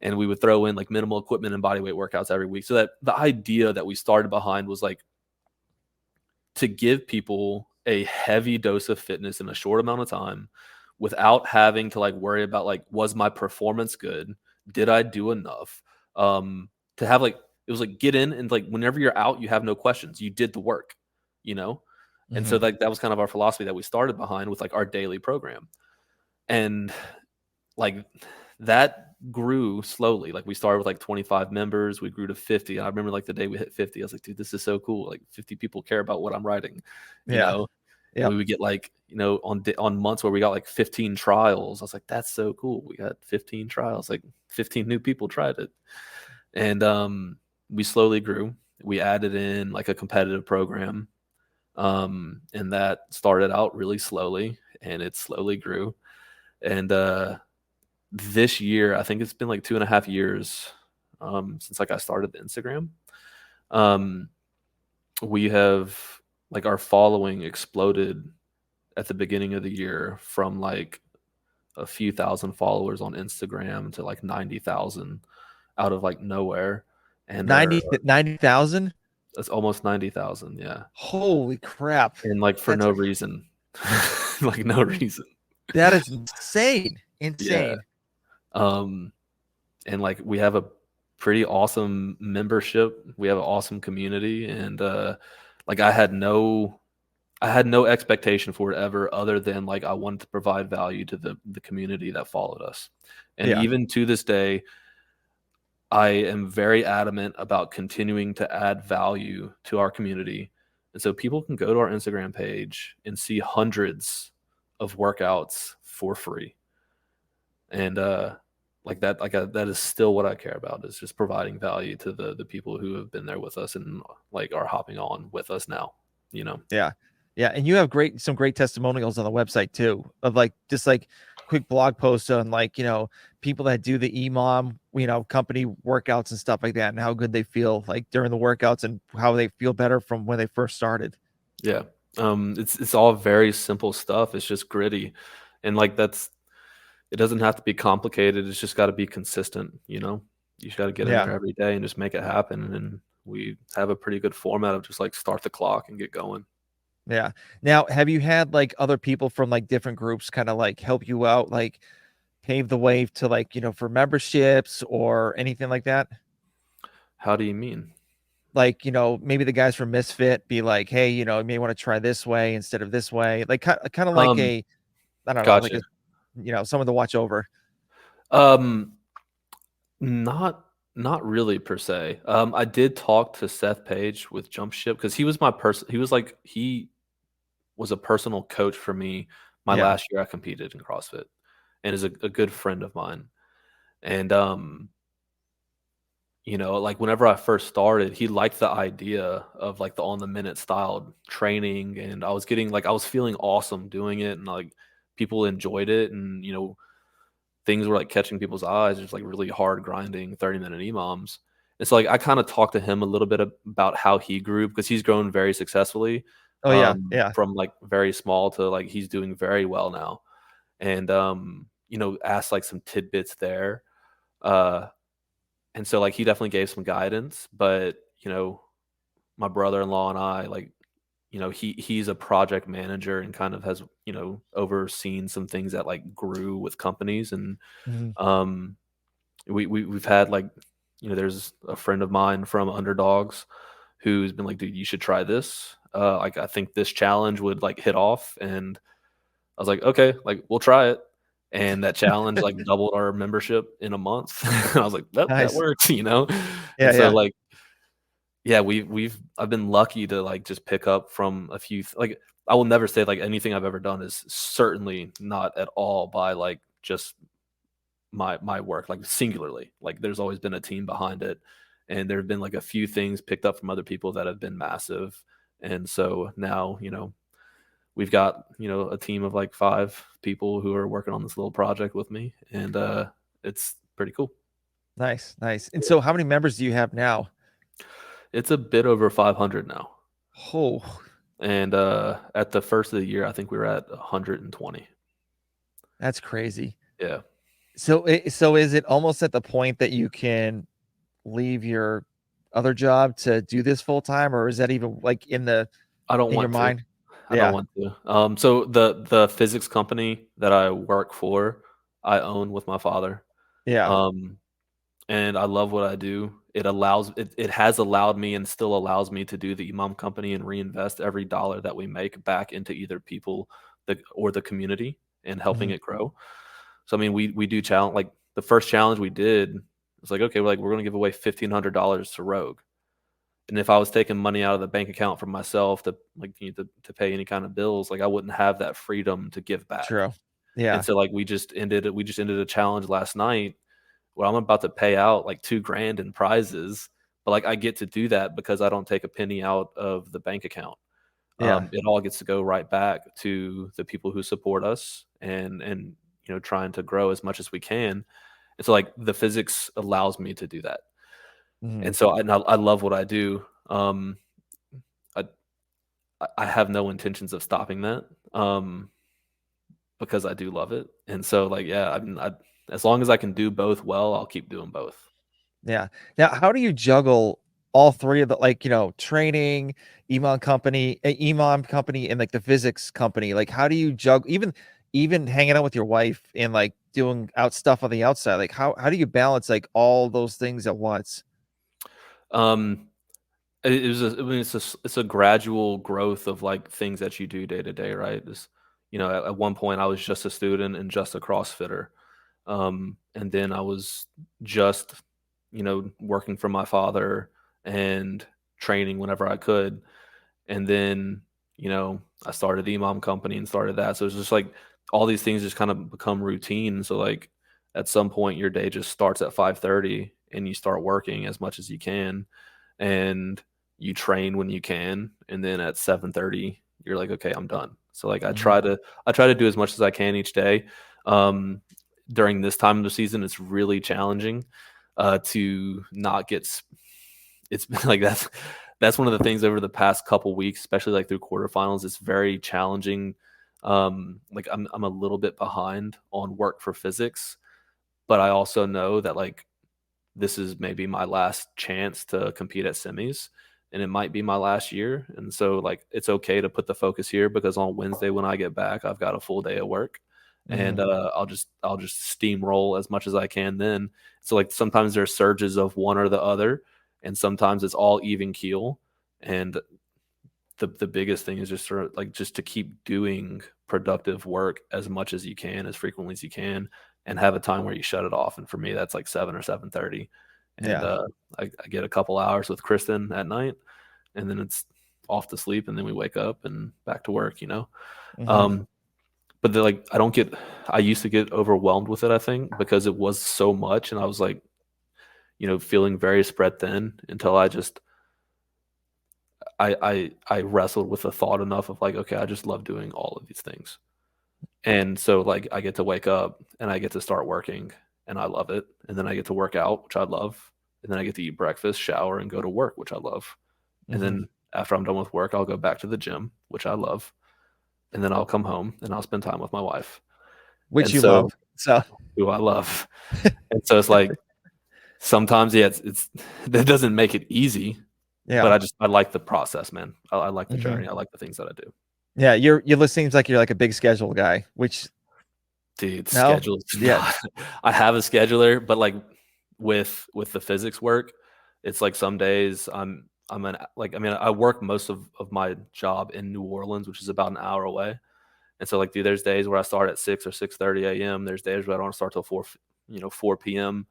And we would throw in like minimal equipment and body weight workouts every week. So that the idea that we started behind was like to give people a heavy dose of fitness in a short amount of time without having to like worry about like, was my performance good? Did I do enough? To have like, it was like get in and like whenever you're out, you have no questions. You did the work, you know? And so Mm-hmm. like that was kind of our philosophy that we started behind with like our daily program. And like that grew slowly. Like we started with like 25 members, we grew to 50. I remember like the day we hit 50, I was like, dude, this is so cool. Like 50 people care about what I'm writing, you Yeah. know? And we Yep. would get like, on months where we got like 15 trials. I was like, that's so cool. We got 15 trials, like 15 new people tried it. And we slowly grew. We added in like a competitive program. And that started out really slowly and it slowly grew. And this year, I think it's been like 2.5 years since like I started the Instagram. Um, we have like our following exploded at the beginning of the year from like a few thousand followers on Instagram to like 90,000 out of like nowhere. And 90,000. it's almost 90,000. Yeah. Holy crap. And like for That's no reason, like no reason. that is insane. Yeah. Insane. Um, and like we have a pretty awesome membership. We have an awesome community. And like I had no expectation for it ever other than like I wanted to provide value to the community that followed us. And Yeah. even to this day, I am very adamant about continuing to add value to our community. And so people can go to our Instagram page and see hundreds of workouts for free. And that is still what I care about, is just providing value to the people who have been there with us and like are hopping on with us now, you know. Yeah. Yeah. And you have some great testimonials on the website too, of like just like quick blog posts on like, people that do the EMOM, company workouts and stuff like that, and how good they feel like during the workouts and how they feel better from when they first started. Yeah. It's all very simple stuff. It's just gritty. And like it doesn't have to be complicated. It's just got to be consistent, you know. You just got to get in Yeah. there every day and just make it happen. And we have a pretty good format of just like start the clock and get going. Yeah. Now, have you had like other people from like different groups kind of like help you out, like pave the way to like, for memberships or anything like that? How do you mean? Like, maybe the guys from Misfit be like, hey, you may want to try this way instead of this way. Like kind of like Um, I don't know, like Gotcha. a, someone to watch over. Um, not not really per se. I did talk to Seth Page with Jump Ship because he was a personal coach for me my Yeah. last year I competed in CrossFit, and is a good friend of mine. And like whenever I first started, he liked the idea of like the on the minute style training, and I was feeling awesome doing it, and like people enjoyed it, and things were like catching people's eyes, just like really hard grinding 30-minute EMOMs. And so like I kind of talked to him a little bit about how he grew because he's grown very successfully Oh yeah, yeah. from like very small to like he's doing very well now. And asked like some tidbits there. Uh and so like he definitely gave some guidance, but my brother-in-law and I like he's a project manager and kind of has overseen some things that like grew with companies. And Mhm. um we've had like there's a friend of mine from Underdogs who's been like, dude, you should try this, like I think this challenge would like hit off. And I was like, okay, like we'll try it. And that challenge like doubled our membership in a month. And I was like, nope, that Nice. works. Yeah, And so yeah. like, yeah, I've been lucky to like just pick up from a few like I will never say like anything I've ever done is certainly not at all by like just my work, like singularly. Like there's always been a team behind it. And there have been like a few things picked up from other people that have been massive. And so now, we've got, a team of like 5 people who are working on this little project with me. And it's pretty cool. Nice, nice. And so how many members do you have now? It's a bit over 500 now. Oh, And at the first of the year, I think we were at 120. that's crazy. Yeah. So is it almost at the point that you can leave your other job to do this full time, or is that even like I don't in your want to. mind? I don't Yeah, want to. So the physics company that I work for, I own with my father. yeah. Um, and I love what I do. It has allowed me and still allows me to do the EMOM Company and reinvest every dollar that we make back into either people or the community and helping Mhm. it grow. So I mean, we do challenge like the first challenge we did. It's like, okay, we're going to give away $1,500 to Rogue. And if I was taking money out of the bank account for myself to like to pay any kind of bills, like I wouldn't have that freedom to give back. True. And Yeah. so like we just ended a challenge last night where I'm about to pay out like 2 grand in prizes, but like I get to do that because I don't take a penny out of the bank account. Yeah. It all gets to go right back to the people who support us and trying to grow as much as we can. And so like the physics allows me to do that. Mhm. And so I love what I do. I I have no intentions of stopping that, because I do love it. And so, like, yeah, I mean, as long as I can do both well, I'll keep doing both. Yeah. Now, how do you juggle all three of the like, training, EMOM company, and like the physics company? Like, how do you juggle even hanging out with your wife and like doing out stuff on the outside? Like, how do you balance like all those things at once? Um, it was I mean, it's a gradual growth of like things that you do day to day, right? At one point I was just a student and just a CrossFitter, and then I was just working for my father and training whenever I could. And then I started the EMOM Company and started that. So it's just like all these things just kind of become routine. So like at some point your day just starts at 5:30 and you start working as much as you can, and you train when you can, and then at 7:30 you're like, okay, I'm done. So like Mhm. I try to do as much as I can each day. um During this time of the season it's really challenging to not get it's been like that's one of the things over the past couple weeks, especially like through quarterfinals. It's very challenging. Like I'm a little bit behind on work for physics, but I also know that like this is maybe my last chance to compete at semis, and it might be my last year. And so like it's okay to put the focus here because on Wednesday when I get back, I've got a full day of work. And Mhm. I'll just steamroll as much as I can then. So like sometimes there's surges of one or the other, and sometimes it's all even keel. And the biggest thing is just sort of like just to keep doing productive work as much as you can, as frequently as you can, and have a time where you shut it off. And for me, that's like 7 or 7:30, and Yeah. I get a couple hours with Kristen at night, and then it's off to sleep, and then we wake up and back to work. Mhm. Um, but they're like I used to get overwhelmed with it, I think, because it was so much, and I was like, feeling very spread thin until I wrestled with the thought enough of like, okay, I just love doing all of these things. And so like I get to wake up and I get to start working and I love it. And then I get to work out, which I love. And then I get to eat breakfast, shower, and go to work, which I love. And Hmm. then after I'm done with work, I'll go back to the gym, which I love. And then I'll come home and I'll spend time with my wife. Which And you love. so So who I love. And so it's like sometimes, yeah, it's that doesn't make it easy, but yeah. I like the process, man. I like the Hmm. journey. I like the things that I do. Yeah, you're seems like you're like a big schedule guy, which Dude, no, schedules yeah. not I have a scheduler, but, like, with the physics work, it's like some days I'm an like, I mean, I work most of my job in New Orleans, which is about an hour away, and so, like, dude, there's days where I start at 6 or 6:30 AM, there's days where I don't start till 4 PM.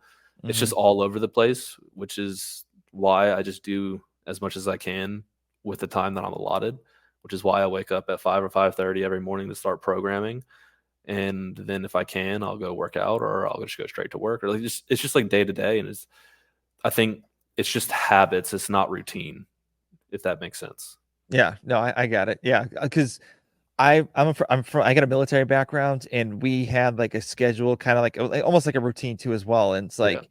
It's Hmm. just all over the place, which is why I just do as much as I can with the time that I'm allotted, which is why I wake up at 5 or 5:30 every morning to start programming, and then if I can, I'll go work out or I'll just go straight to work or like just it's just like day to day, and it's I think it's just habits. It's not routine, if that makes sense. Yeah, no, I got it. Yeah, because I'm from I got a military background, and we had like a schedule, kind of like almost like a routine too as well. And it's Yeah, like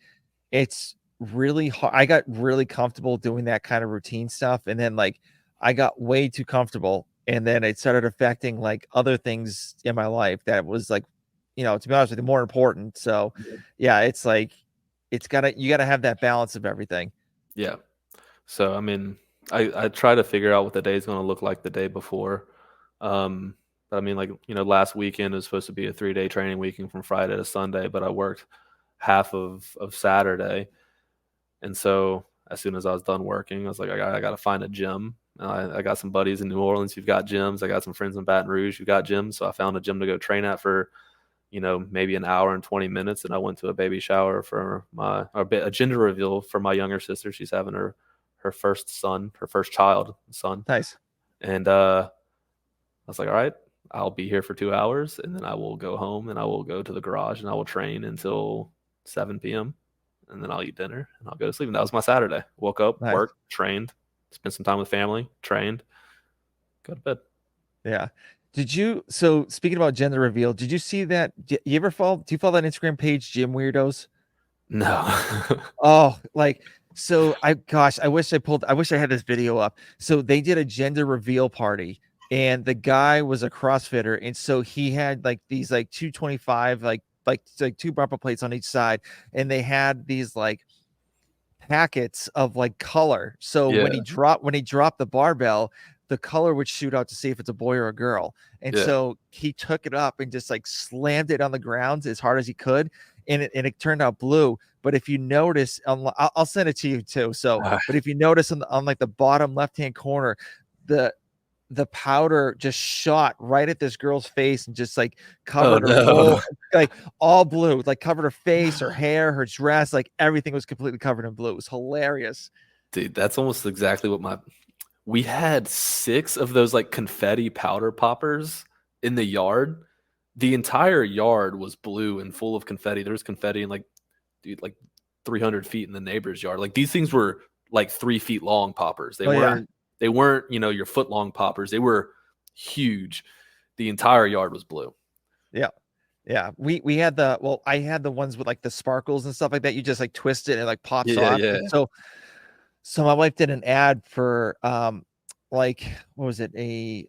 it's really hard. I got really comfortable doing that kind of routine stuff, and then like I got way too comfortable, and then it started affecting like other things in my life that was like, to be honest with you, more important. So, yeah, yeah, it's like you gotta have that balance of everything. yeah. So I mean, I try to figure out what the day is going to look like the day before. But I mean, like last weekend was supposed to be a 3-day training weekend from Friday to Sunday, but I worked half of Saturday. And so as soon as I was done working, I was like, I got to find a gym. I got some buddies in New Orleans who've got gyms. I got some friends in Baton Rouge who got gyms. So I found a gym to go train at for, maybe an hour and 20 minutes. And I went to a baby shower for a gender reveal for my younger sister. She's having her first son, her first child son. Nice. And I was like, all right, I'll be here for 2 hours and then I will go home and I will go to the garage and I will train until 7 p.m. and then I'll eat dinner and I'll go to sleep. And that was my Saturday. Woke up, Nice. worked, trained, spent some time with family, trained, go to bed. Yeah. So speaking about gender reveal, did you see that? You ever do you follow that Instagram page, Gym Weirdos? No. Oh, like, so gosh, I wish I had this video up. So they did a gender reveal party, and the guy was a CrossFitter. And so he had like these like 225, like two bumper plates on each side. And they had these like packets of like color. So Yeah. when he dropped the barbell, the color would shoot out to see if it's a boy or a girl. And Yeah. so he took it up and just like slammed it on the ground as hard as he could, and it turned out blue. But if you notice, I'll send it to you too. So, Uh, but if you notice on like the bottom left hand corner, the the powder just shot right at this girl's face and just like oh covered her no. whole, like all blue, like covered her face, her hair, her dress, like everything was completely covered in blue. It was hilarious. Dude, that's almost exactly what we had 6 of those like confetti powder poppers in the yard. The entire yard was blue and full of confetti. There was confetti in like, dude, like 300 feet in the neighbor's yard. Like these things were like 3 feet long poppers. They Oh yeah. weren't they weren't your foot long poppers. They were huge. The entire yard was blue. Yeah. Yeah. We had I had the ones with like the sparkles and stuff like that. You just like twist it and it like pops Yeah, off. yeah, And so my wife did an ad for like, what was it? It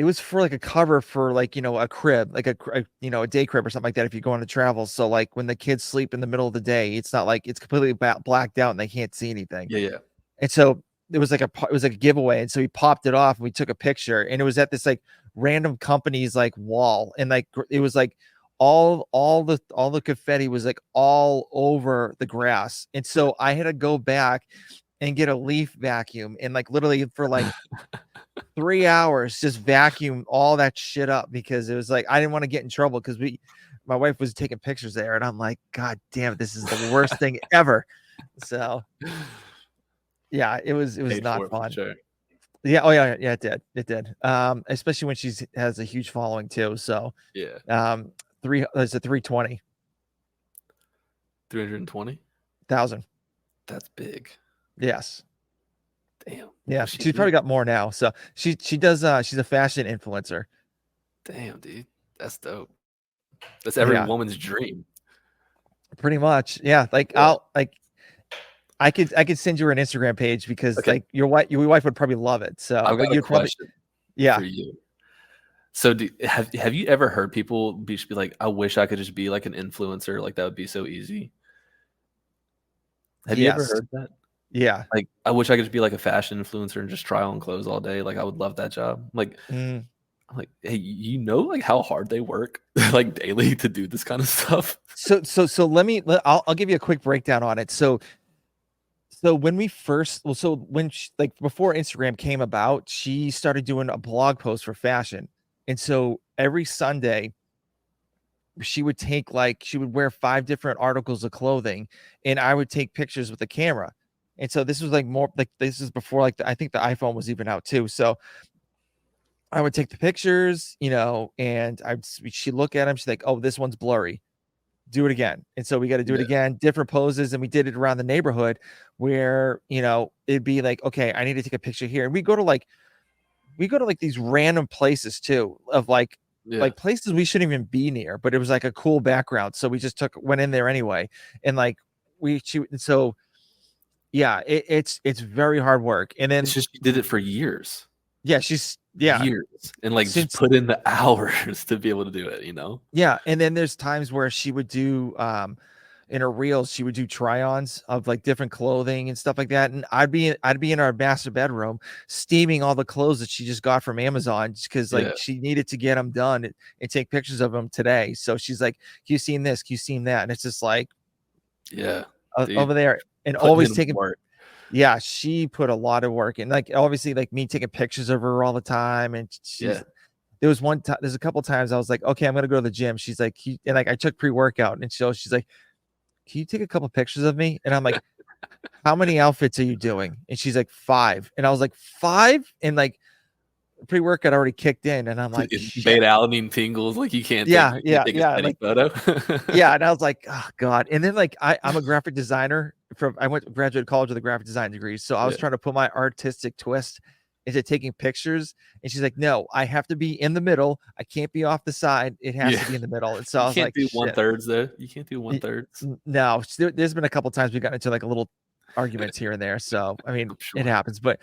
was for like a cover for like, a crib, like a day crib or something like that if you go on a travel. So like when the kids sleep in the middle of the day, it's not like it's completely blacked out and they can't see anything. yeah, yeah. And so it was like a giveaway. And so he popped it off and we took a picture, and it was at this like random company's like wall. And like it was like all the confetti was like all over the grass. And so I had to go back and get a leaf vacuum and like literally for like 3 hours just vacuum all that shit up, because it was like I didn't want to get in trouble because my wife was taking pictures there, and I'm like, God damn it, this is the worst thing ever. So yeah, it was Paid not for it for fun. sure. Yeah, oh yeah, yeah, it did. Especially when she's has a huge following too. So Yeah. it's a 320,000. 320? That's big. Yes. Damn. Yeah, What's she she's do? probably got more now. So she does she's a fashion influencer. Damn, dude, that's dope. That's every Yeah, woman's dream. pretty much. Yeah, like Yeah. I could send you an Instagram page because Okay, like your wife would probably love it. So, I've but got a you'd probably question for yeah. you. So, have you ever heard people just be like, "I wish I could just be like an influencer. Like that would be so easy." Have you ever Yes. heard that? Yeah. Like, I wish I could just be like a fashion influencer and just try on clothes all day. Like, I would love that job. Mm. I'm like, hey, like how hard they work like daily to do this kind of stuff. So I'll give you a quick breakdown on it. So when we first, well, so when like before Instagram came about, she started doing a blog post for fashion. And so every Sunday, she would wear 5 different articles of clothing, and I would take pictures with the camera. And so this was like more like this is before like I think the iPhone was even out too. So I would take the pictures, and she'd look at them. She's like, "Oh, this one's blurry. Do it again." And so we got to do it Yeah, again, different poses. And we did it around the neighborhood where, it'd be like, okay, I need to take a picture here. And we go to like these random places too, of yeah. like places we shouldn't even be near, but it was like a cool background. So we just went in there anyway. And like and so yeah, it's very hard work. And It's then just you did it for years, yeah, years, and like just since put in the hours to be able to do it. yeah. And then there's times where she would do in her reels, she would do try-ons of like different clothing and stuff like that. And I'd be in our master bedroom steaming all the clothes that she just got from Amazon because like Yeah, she needed to get them done and take pictures of them today. So she's like, "You seen this? You seen that?" And it's just like yeah, dude, over there and putting always in taking. work. Yeah, she put a lot of work in. Like obviously, like me taking pictures of her all the time, and Yeah, there's a couple times I was like, okay, I'm gonna go to the gym. She's like, and like I took pre-workout, and she's like, can you take a couple pictures of me? And I'm like, how many outfits are you doing? And she's like, 5. And I was like, 5? And like pre-workout already kicked in. And I'm like, shit. beta alanine tingles. Like Yeah, you can't yeah, take a yeah. steady Like, photo. yeah. And I was like, oh God. And then like I'm a graphic designer I went to graduate college with a graphic design degree. So I was Yeah, trying to put my artistic twist into taking pictures. And she's like, no, I have to be in the middle. I can't be off the side. It has yeah. to be in the middle. And so I You was can't like, do one shit. thirds though. You can't do one Y- thirds. No, there's been a couple times we got into like a little arguments here and there. So I mean, I'm it sure. happens. But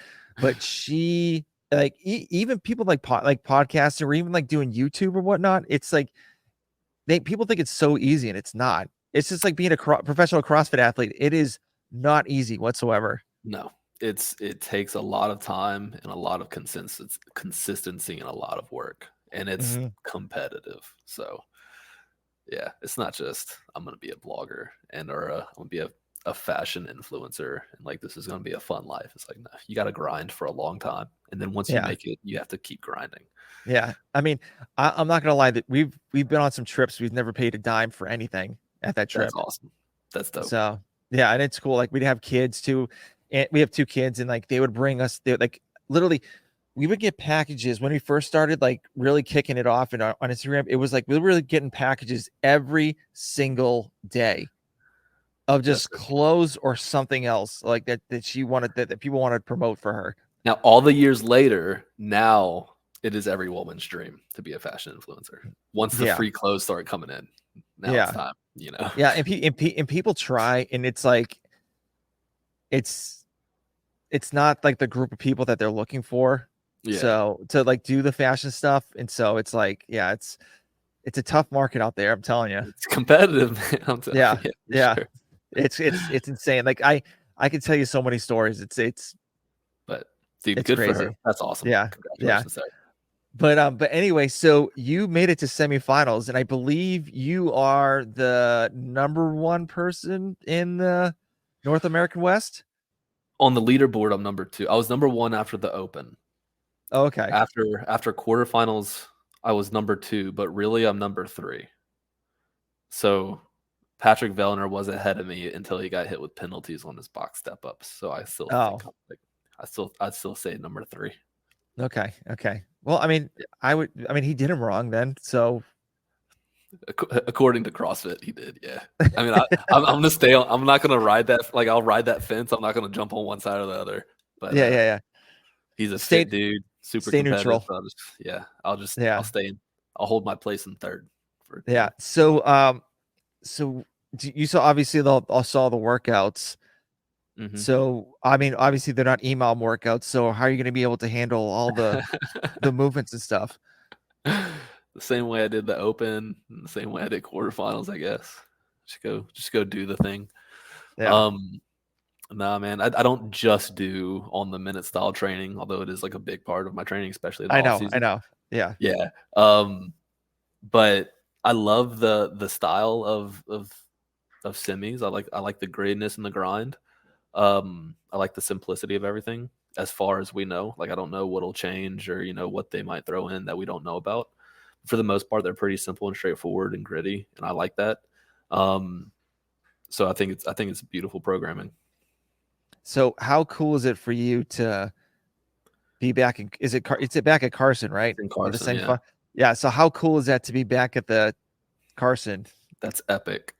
she like even people like podcasting or even like doing YouTube or whatnot. It's like people think it's so easy and it's not. It's just like being a professional CrossFit athlete. It is not easy whatsoever. No, it takes a lot of time and a lot of consistency and a lot of work, and it's Mhm. competitive. So yeah, it's not just I'm gonna be a blogger or I'm gonna be a fashion influencer and like this is gonna be a fun life. It's like no, you got to grind for a long time, and then once you Yeah. make it, you have to keep grinding. Yeah. I mean, I'm not gonna lie that we've been on some trips. We've never paid a dime for anything at that That's trip. awesome. That's dope. So yeah, and it's cool. Like we'd have kids too, and we have 2 kids, and like they would bring us. They like literally, we would get packages when we first started, like really kicking it off and on Instagram. It was like we were really getting packages every single day of That's just clothes or something else like that she wanted that people wanted to promote for her. Now, all the years later, now it is every woman's dream to be a fashion influencer. Once the Yeah, free clothes start coming in, now it's yeah, time. yeah. And people try, and it's like it's it's not like the group of people that they're looking for. Yeah, So to like do the fashion stuff, and so it's like, yeah, it's a tough market out there. I'm telling you. it's competitive, man. Yeah, Yeah, for yeah. sure. It's insane. Like I can tell you so many stories. But dude, It's good for her. crazy. That's awesome. Yeah, yeah. Congratulations there. But anyway, so you made it to semifinals, and I believe you are the number 1 person in the North American West. On the leaderboard, I'm number 2. I was number 1 after the Open. Oh, okay. After quarterfinals, I was number 2, but really I'm number 3. So Patrick Vellner was ahead of me until he got hit with penalties on his box step ups. So I still think Oh, I'd still say number 3. okay. Okay. Well, I mean, Yeah. I mean, he did him wrong then. So According to CrossFit, he did. Yeah. I mean, I'm gonna stay on. I'm not gonna ride that. Like, I'll ride that fence. I'm not gonna jump on one side or the other. But yeah, yeah, yeah. he's a Stay fit dude, super stay competitive. neutral. So Yeah. I'll I'll hold my place in third. For Yeah. So you saw, obviously I saw the workouts. hmm So I mean, obviously they're not EMOM workouts. So how are you going to be able to handle all the movements and stuff? The same way I did the Open, and the same way I did quarterfinals, I guess. Just go do the thing. Yeah. Um, Nah, man, I don't just do on the minute style training, although it is like a big part of my training, especially in the I off know. I season. know. Yeah. Yeah. But I love the style of semis. I like the grittiness and the grind. I like the simplicity of everything as far as we know. Like I don't know what'll change or what they might throw in that we don't know about. For the most part, they're pretty simple and straightforward and gritty, and I like that. Um, so I think it's beautiful programming. So how cool is it for you to be back in, is it back at Carson, right? In Or the Carson, same yeah, spot? Yeah. So how cool is that to be back at the Carson? that's epic.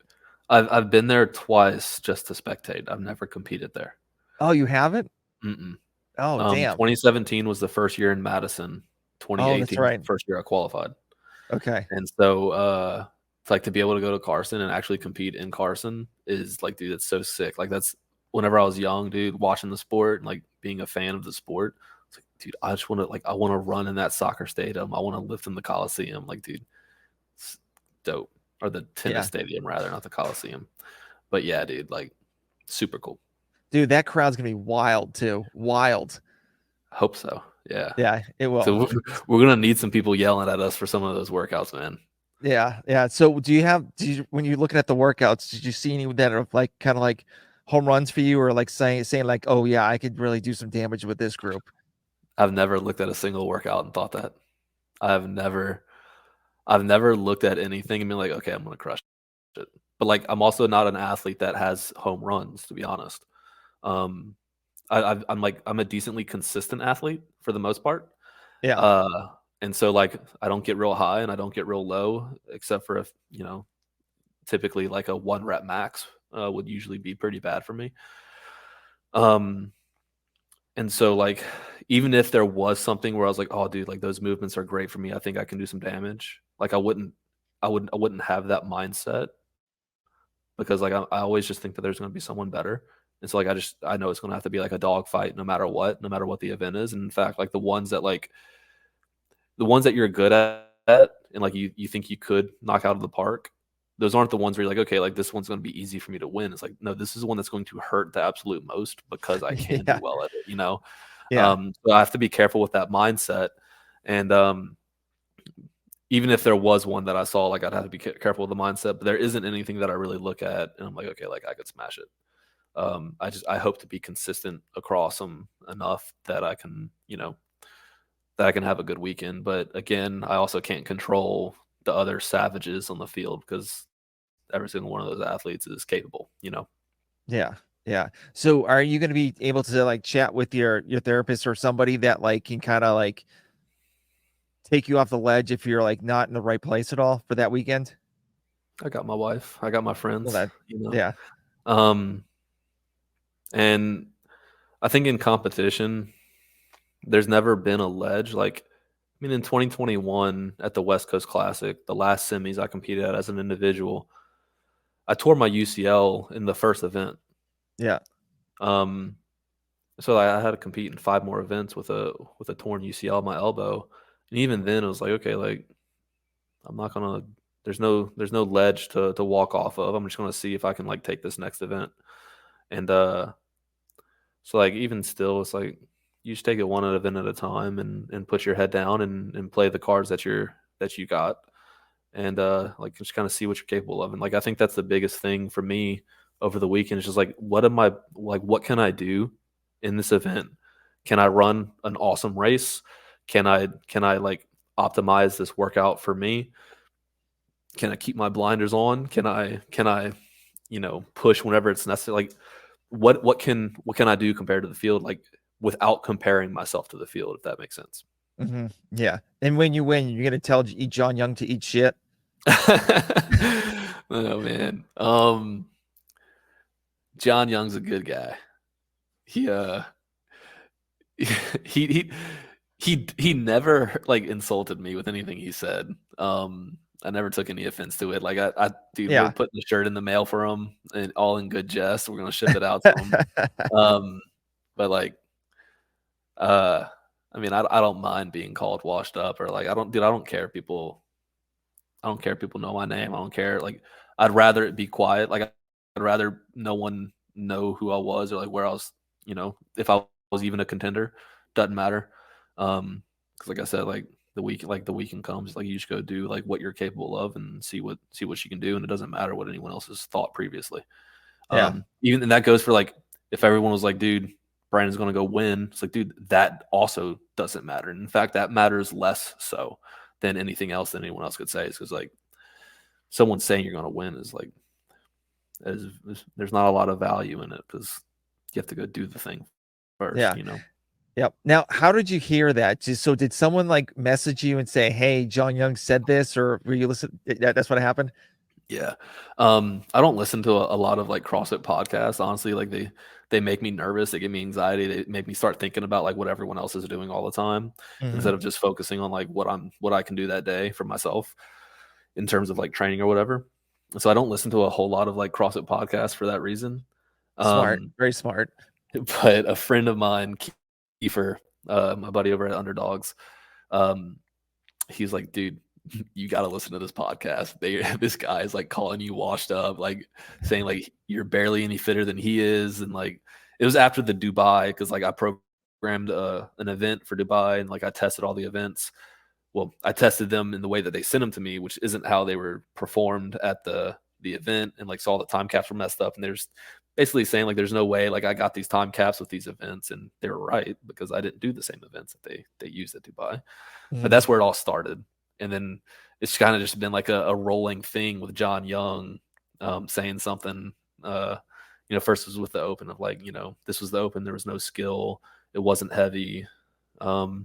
I've been there twice just to spectate. I've never competed there. Oh, you haven't? Mm-mm. Oh, damn. 2017 was the first year in Madison. Oh, that's 2018 was right. the first year I qualified. Okay. And so, it's like to be able to go to Carson and actually compete in Carson is like, dude, it's so sick. Like that's whenever I was young, dude, watching the sport and like being a fan of the sport. It's like, dude, I just want to I want to run in that soccer stadium. I want to lift in the Coliseum. Like, dude, it's dope. Or the tennis Yeah. stadium rather, not the Coliseum. But yeah, dude, like super cool. Dude, that crowd's gonna be wild too. Wild. I hope so. Yeah. Yeah, it So will. we're gonna need some people yelling at us for some of those workouts, man. Yeah, yeah. So when you're looking at the workouts, did you see any that are like kind of like home runs for you, or like saying like, oh yeah, I could really do some damage with this group? I've never looked at a single workout and thought that. I've never I've never looked at anything and been like, okay, I'm gonna crush it. But like, I'm also not an athlete that has home runs, to be honest. Um, I'm a decently consistent athlete for the most part. Yeah. Uh, and so like, I don't get real high and I don't get real low, except for if typically like a 1 rep max would usually be pretty bad for me. Um, and so like, even if there was something where I was like, oh, dude, like those movements are great for me, I think I can do some damage. Like I wouldn't have that mindset because like I always just think that there's going to be someone better. And so like I know it's going to have to be like a dog fight no matter what the event is. And in fact, like the ones that you're good at and like you think you could knock out of the park, those aren't the ones where you're like, okay, like this one's going to be easy for me to win. It's like, no, this is the one that's going to hurt the absolute most because I can do Yeah. well at it. Yeah. So I have to be careful with that mindset. And even if there was one that I saw, like I'd have to be careful with the mindset. But there isn't anything that I really look at, and I'm like, okay, like I could smash it. I hope to be consistent across them enough that I can, that I can have a good weekend. But again, I also can't control the other savages on the field because every single one of those athletes is capable. Yeah. Yeah. So are you going to be able to like chat with your therapist or somebody that like can kind of like take you off the ledge if you're like not in the right place at all for that weekend? I got my wife, I got my Well, friends, that, you know. yeah. Um, and I think in competition, there's never been a ledge. Like, I mean, in 2021 at the West Coast Classic, the last semis I competed at as an individual, I tore my UCL in the first event. Yeah. Um, so I had to compete in 5 more events with a torn UCL on my elbow, and even then it was like, okay, like I'm not gonna. There's no ledge to walk off of. I'm just gonna see if I can like take this next event, and so like even still, it's like you just take it one event at a time and put your head down and play the cards that you got, and like just kind of see what you're capable of. And like I think that's the biggest thing for me over the weekend is just like what can I do in this event? Can I run an awesome race? Can I like optimize this workout for me? Can I keep my blinders on? Can I push whenever it's necessary? Like what can I do compared to the field? Like without comparing myself to the field, if that makes sense. Yeah. And when you win, you're going to tell John Young to eat shit. Oh man. John Young's a good guy. He he he never like insulted me with anything he said. I never took any offense to it. Like dude, we're Yeah. putting the shirt in the mail for him, and all in good jest. We're gonna ship it out to him. Um, but like, uh, I mean, I don't mind being called washed up or like I don't care if people I don't care if people know my name. I don't care. Like, I'd rather it be quiet. Like, I'd rather no one know who I was or like where I was. If I was even a contender, doesn't matter. Because like I said, like the weekend comes, like you just go do like what you're capable of and see what you can do, and it doesn't matter what anyone else has thought previously. Yeah. Even and that goes for like if everyone was like, dude, Brandon's gonna go win. It's like, dude, that also doesn't matter. And in fact, that matters less so than anything else that anyone else could say. Is because like someone saying you're gonna win is like there's not a lot of value in it because you have to go do the thing first. Yeah. Yep. Now, how did you hear that? So did someone like message you and say, "Hey, John Young said this," or were you listen? That's what happened. Yeah. I don't listen to a lot of like CrossFit podcasts, honestly. Like they make me nervous, they give me anxiety, they make me start thinking about like what everyone else is doing all the time Hmm. instead of just focusing on like what I can do that day for myself in terms of like training or whatever. And so I don't listen to a whole lot of like CrossFit podcasts for that reason. Smart. Um, Very smart. but a friend of mine, Kiefer, my buddy over at Underdogs, um, he's like, dude, you got to listen to this podcast. This guy is like calling you washed up, like saying like you're barely any fitter than he is, and like it was after the Dubai because like I programmed an event for Dubai and like I tested all the events. Well, I tested them in the way that they sent them to me, which isn't how they were performed at the event, and like saw the time caps were messed up, and there's basically saying like there's no way like I got these time caps with these events, and they were right because I didn't do the same events that they used at Dubai. But Mhm. that's where it all started. And then it's kind of just been like a rolling thing with John Young saying something. First was with the open of like, this was the open. There was no skill. It wasn't heavy,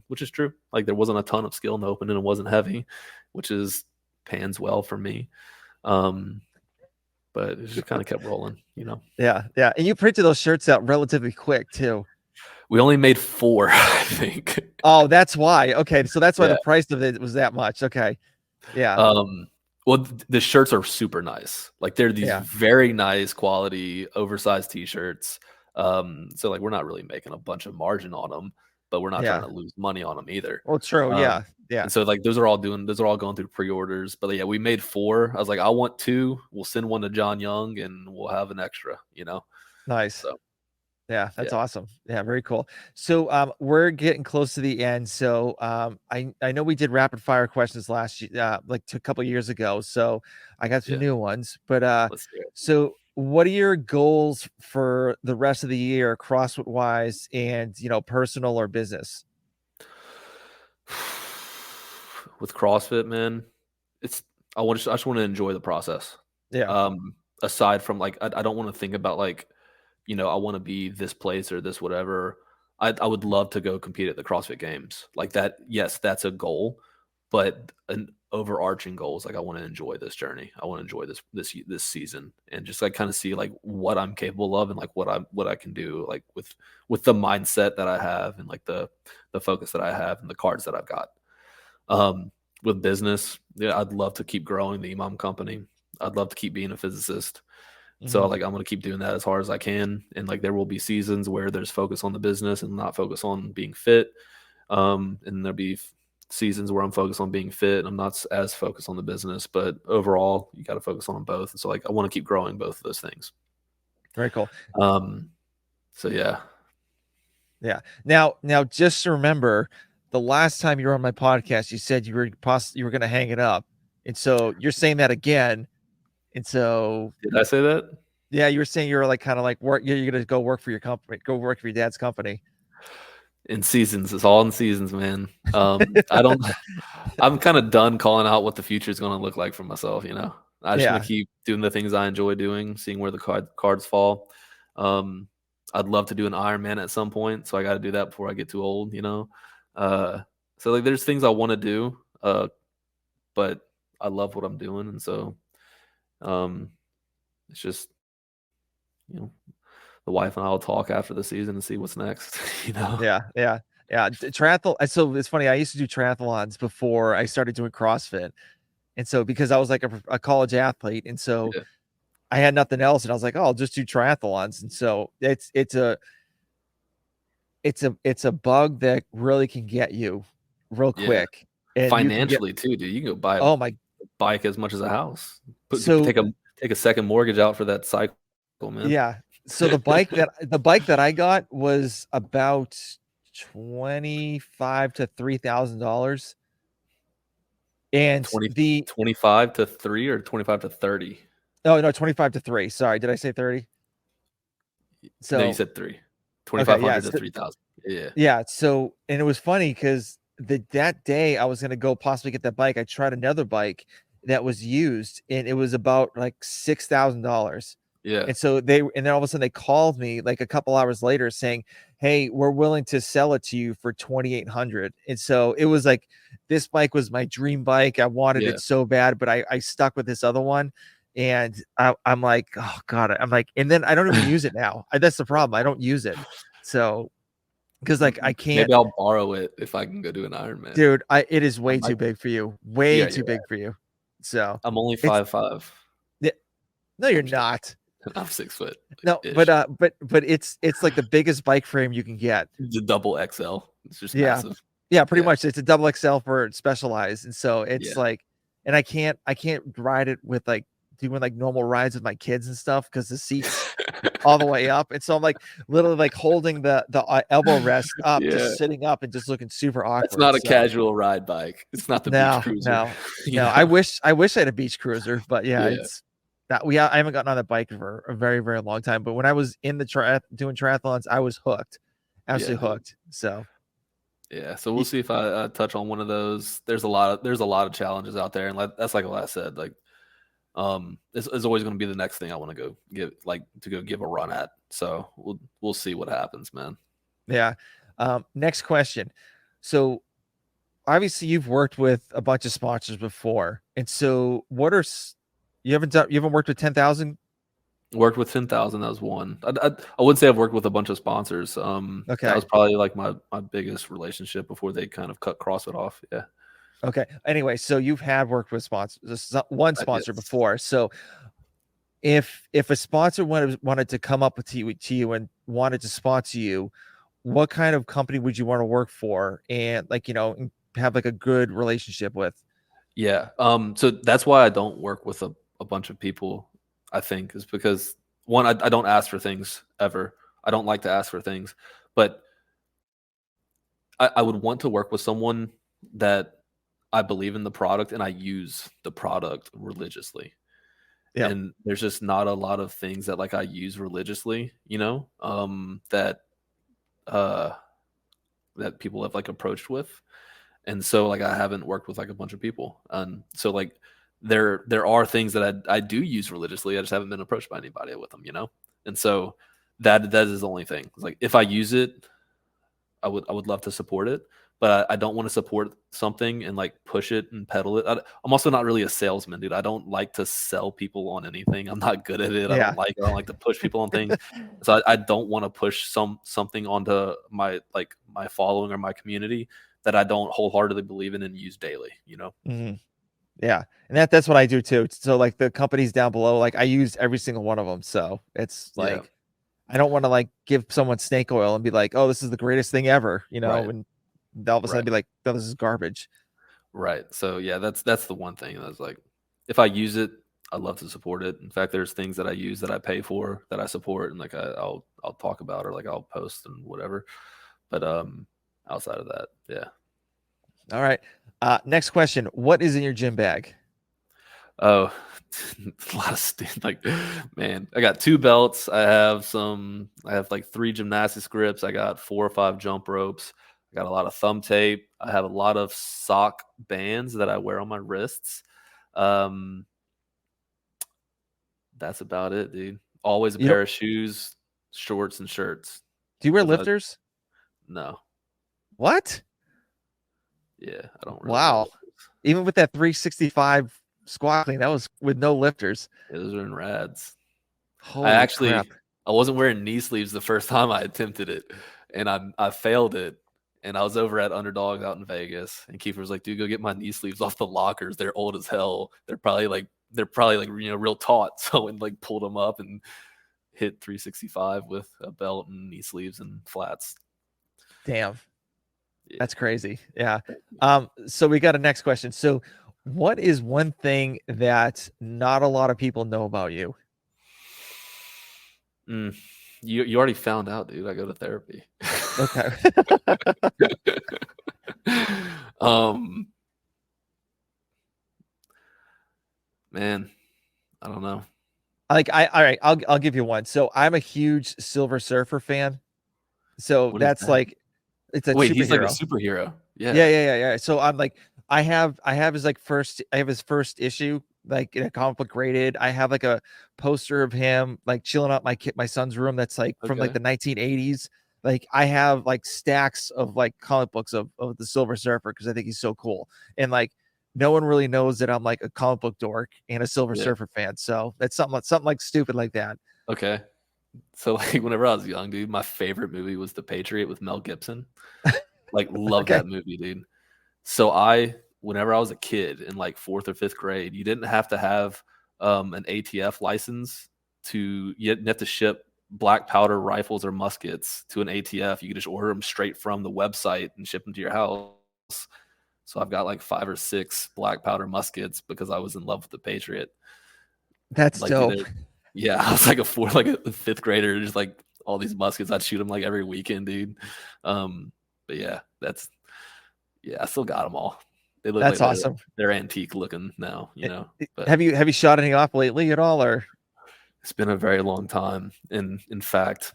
which is true. Like there wasn't a ton of skill in the open and it wasn't heavy, which is pans well for me. Um, but it just kind of kept rolling. Yeah, yeah. And you printed those shirts out relatively quick too. We only made four, I think. Oh, that's why. Okay, so that's why Yeah. the price of it was that much. Okay. Yeah. Um, well, the shirts are super nice. Like they're these Yeah. very nice quality, oversized t-shirts. So like we're not really making a bunch of margin on them, but we're not trying Yeah. to lose money on them either. Well, true. Um, Yeah. Yeah. and so like those are all going through pre-orders. But yeah, we made four. I was like, I want two. We'll send one to John Young, and we'll have an extra. Nice. So Yeah, that's yeah, awesome. Yeah, very cool. So, we're getting close to the end. So, I know we did rapid fire questions like a couple years ago. So, I got some yeah. new ones. But, Let's do it. so what are your goals for the rest of the year, CrossFit wise, and personal or business? With CrossFit, man, it's I just want to enjoy the process. Yeah, Aside from like I don't want to think about like I want to be this place or this whatever. I would love to go compete at the CrossFit Games. Like that, yes, that's a goal, but an overarching goal is like I want to enjoy this journey. I want to enjoy this season and just like kind of see like what I'm capable of and like what I can do like with the mindset that I have and like the focus that I have and the cards that I've got. With business, yeah, I'd love to keep growing the EMOM company. I'd love to keep being a physicist. So mhm, like I'm gonna keep doing that as hard as I can, and like there will be seasons where there's focus on the business and not focus on being fit. And there'll be seasons where I'm focused on being fit. And I'm not as focused on the business, but overall, you got to focus on them both. And so like I want to keep growing both of those things. very cool. Um, so yeah, Yeah. Now, just remember, the last time you were on my podcast, you said you were going to hang it up, and so you're saying that again, and so did I say that? yeah, you were saying you were like kind of like work. You're going to go work for your company, go work for your dad's company. In seasons, it's all in seasons, man. I don't. I'm kind of done calling out what the future is going to look like for myself. I just want Yeah, to keep doing the things I enjoy doing, seeing where the cards fall. Um, I'd love to do an Ironman at some point, so I got to do that before I get too old. Uh, so like, there's things I want to do, but I love what I'm doing, and so um, it's just you know, the wife and I will talk after the season and see what's next. yeah, yeah. Yeah, triathlon. So it's funny. I used to do triathlons before I started doing CrossFit, and so because I was like a college athlete, and so Yeah, I had nothing else, and I was like, oh, I'll just do triathlons. And so it's a bug that really can get you real yeah. quick, and you can get Financially too, dude. You can go buy a oh my. bike as much as a house. So Take a second mortgage out for that cycle, man. yeah, so the bike that I got was about 25 to $3,000, and 20 the 25 to 3 or 25 to 30? oh no, 25 to 3. Sorry, did I say 30? No, you So said 3. okay, yeah, 2,500 to 3,000. Yeah. yeah. So and it was funny because that day I was gonna go possibly get that bike. I tried another bike that was used, and it was about like $6,000. Yeah. And then all of a sudden they called me like a couple hours later saying, "Hey, we're willing to sell it to you for 2,800." And so it was like this bike was my dream bike. I wanted Yeah. it so bad, but I stuck with this other one. And I'm like, oh God, I'm like, and then I don't even use it now. That's the problem. I don't use it. So because like I can't, Maybe I'll borrow it if I can go do an Ironman. dude, it is I way too might. big for you. Way Yeah, too you're right. big for you. So I'm only it's 5'5". yeah, no, you're I'm just not. kidding. I'm 6 foot No, but ish. it's like the biggest bike frame you can get. The double XL. It's just Yeah. massive. Yeah, pretty Yeah. much. It's a double XL for specialized. And so it's Yeah. like, and I can't ride it with like doing like normal rides with my kids and stuff because the seats all the way up. And so I'm like literally like holding the elbow rest up, Yeah. just sitting up and just looking super That's awkward. not a So casual ride bike. It's not the beach no, cruiser. no, You no. know? I wish I had a beach cruiser, but yeah, Yeah. it's that I haven't gotten on that bike for a very, very long time. But when I was in the doing triathlons, I was hooked, Yeah, absolutely dude. hooked. So Yeah, so we'll y- see if I touch on one of those. There's a lot of challenges out there, and that's like what I said. Like, it's always going to be the next thing I want to go give a run at. So we'll see what happens, man. yeah. Next question. So obviously you've worked with a bunch of sponsors before, and so you haven't worked with 10,000? Worked with 10,000. That was one. I wouldn't say I've worked with a bunch of sponsors. That was Okay. probably like my biggest relationship before they kind of cut CrossFit off. Yeah, Okay. Anyway, so you've had worked with sponsors, one I sponsor guess. before. So if a sponsor wanted to come up with to you and wanted to sponsor you, what kind of company would you want to work for and like have like a good relationship with? Yeah. So that's why I don't work with a bunch of people, I think, is because one, I don't ask for things ever. I don't like to ask for things. But I would want to work with someone that I believe in the product and I use the product religiously. Yeah. And there's just not a lot of things that like I use religiously, that uh that people have like approached with. And so like I haven't worked with like a bunch of people. And so like there are things that I do use religiously. I just haven't been approached by anybody with them. And so that is the only thing. It's like if I use it, I would love to support it, but I don't want to support something and like push it and pedal it. I'm also not really a salesman, dude. I don't like to sell people on anything. I'm not good at it. Yeah. I don't like to push people on things. So I don't want to push something onto my following or my community that I don't wholeheartedly believe in and use daily. Mhm. Yeah. And that's what I do too. So like the companies down below, like I use every single one of them. So it's Yeah. like I don't want to like give someone snake oil and be like, "Oh, this is the greatest thing ever," Right. and all of a sudden Right. be like, "No, this is garbage." Right. So yeah, that's the one thing that's like if I use it, I love to support it. In fact, there's things that I use that I pay for that I support and like I'll talk about or like I'll post and whatever. But outside of that, yeah. All right. Next question. What is in your gym bag? Oh, a lot of like man, I got 2 belts. I have like 3 gymnastics grips. I got 4 or 5 jump ropes. I got a lot of thumb tape. I have a lot of sock bands that I wear on my wrists. Um That's about it, dude. Always a You don't pair of shoes, shorts, and shirts. Do you wear That's lifters? no. What? Yeah, I don't really wear Wow. lifters. Even with that 365 squat clean, that was with no lifters. Yeah, those are in rads. I Holy crap. actually I wasn't wearing knee sleeves the first time I attempted it, and I failed it, And I was over at Underdog out in Vegas, and Kiefer was like, "Dude, go get my knee sleeves off the lockers. They're old as hell. They're probably like real taut." So and like pulled them up and hit 365 with a belt and knee sleeves and flats. Damn. Yeah. That's crazy. Yeah. So we got a next question. So what is one thing that not a lot of people know about you? Mm. You already found out, dude. I go to therapy. Okay. um, man, I don't know. Like all right, I'll give you one. So I'm a huge Silver Surfer fan. So What is that's that? like it's a Wait, he's like a superhero. superhero. Yeah, Yeah. yeah, yeah, yeah. So I'm like, I have his like first, I have his first issue, like in a comic book graded. I have like a poster of him like chilling out my son's room that's like from like Okay. the 1980s. Like I have like stacks of like comic books of the Silver Surfer because I think he's so cool. And like no one really knows that I'm like a comic book dork and a Silver Yeah. Surfer fan. So that's something like stupid like that. Okay. So like whenever I was young, dude, my favorite movie was The Patriot with Mel Gibson. Like love Okay. that movie, dude. So whenever I was a kid in like fourth or fifth grade, you didn't have to have an ATF license you didn't have to ship black powder rifles or muskets to an ATF. You could just order them straight from the website and ship them to your house. So I've got like 5 or 6 black powder muskets because I was in love with the Patriot. That's Like, dude, dope. yeah, I was like like a fifth grader, just like all these muskets. I'd shoot them like every weekend, dude. But yeah, I still got them all. They look That's like awesome. they're antique looking now, but Have you shot any off lately at all or it's been a very long time. And in fact,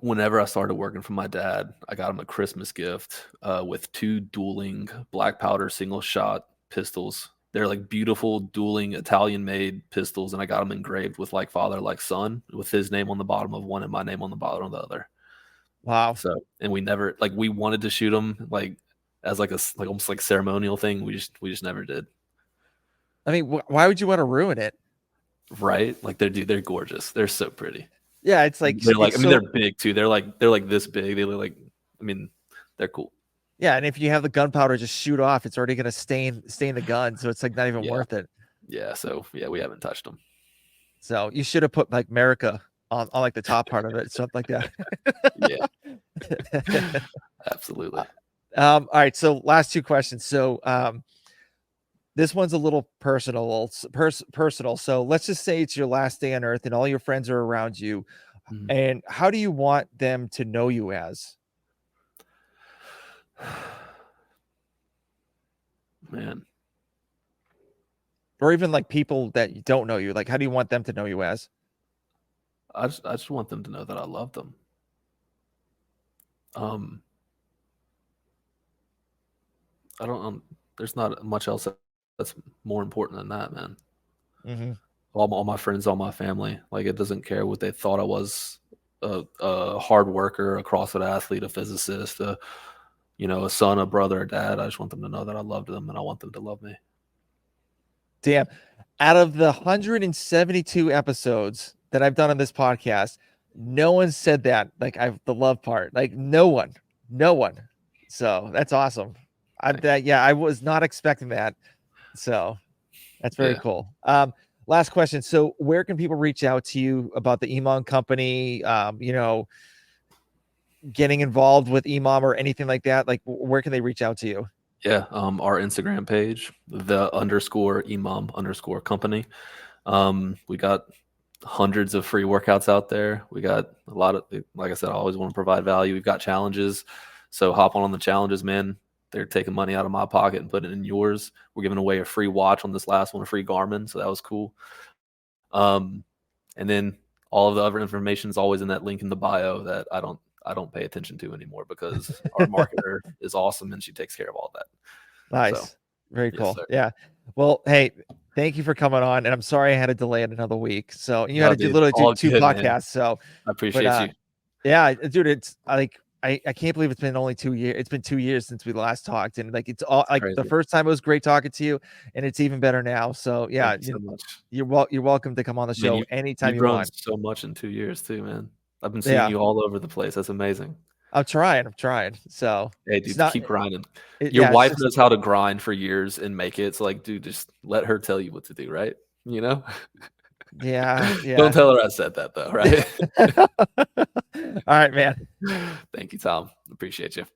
whenever I started working for my dad, I got him a Christmas gift with 2 dueling black powder single shot pistols. They're like beautiful dueling Italian made pistols, and I got them engraved with like father, like son, with his name on the bottom of one and my name on the bottom of the other. wow. So, and we never like we wanted to shoot them like as like like almost like ceremonial thing. We just never did. I mean, why would you want to ruin it? Right? Like they're gorgeous. They're so pretty. Yeah, it's like They're like it's I mean so they're big too. They're like this big. They look like I mean they're cool. yeah, and if you have the gunpowder just shoot off, it's already gonna stain the gun, so it's like not even Yeah. worth it. Yeah. So yeah, we haven't touched them. So you should have put like America on like the top part of it, something like that. Yeah. Absolutely. All right, so last 2 questions. So this one's a little personal. So let's just say it's your last day on earth and all your friends are around you. Mhm. And how do you want them to know you as? Man, Or even like people that you don't know you, like how do you want them to know you as? I just want them to know that I love them. Um, I don't. There's not much else that's more important than that, man. Mm-hmm. All my friends, all my family. Like it doesn't care what they thought I was. A hard worker, a CrossFit athlete, a physicist, a son, a brother, a dad. I just want them to know that I loved them and I want them to love me. Damn. Out of the 172 episodes that I've done on this podcast, no one said that. Like I've the love part. Like no one. No one. So that's awesome. Thank you. I was not expecting that. So that's very Yeah. cool. Last question. So where can people reach out to you about the EMOM company? Getting involved with EMOM or anything like that? Like where can they reach out to you? Yeah. Our Instagram page, the underscore EMOM underscore company. We got hundreds of free workouts out there. We got a lot of, like I said, I always want to provide value. We've got challenges. So hop on the challenges, man. They're taking money out of my pocket and putting it in yours. We're giving away a free watch on this last one, a free Garmin. So that was cool. And then all of the other information is always in that link in the bio that I don't pay attention to anymore because our marketer is awesome and she takes care of all that. So Nice. Very yes, cool. sir. Yeah. Well, hey, thank you for coming on. And I'm sorry I had to delay it another week. So you had No, to do dude, literally do all 2 good, man. podcasts. So, I but appreciate you. yeah, dude, it's like I can't believe it's been only 2 years. It's been 2 years since we last talked. And like it's all It's like the crazy. first time it was great talking to you, and it's even better now. So Thank yeah, you so much. you're welcome to come on the Man, show anytime you've you grown want. so much in 2 years too, man. I've been seeing Yeah. you all over the place. That's amazing. I'm trying. I'm trying. So Hey, it's dude, not. keep grinding. Your Yeah, it's wife just. knows how to grind for years and make it. So, like, dude, just let her tell you what to do, right? You know? Yeah, Don't yeah. tell her I said that though, right? All right, man. Thank you, Tom. Appreciate you.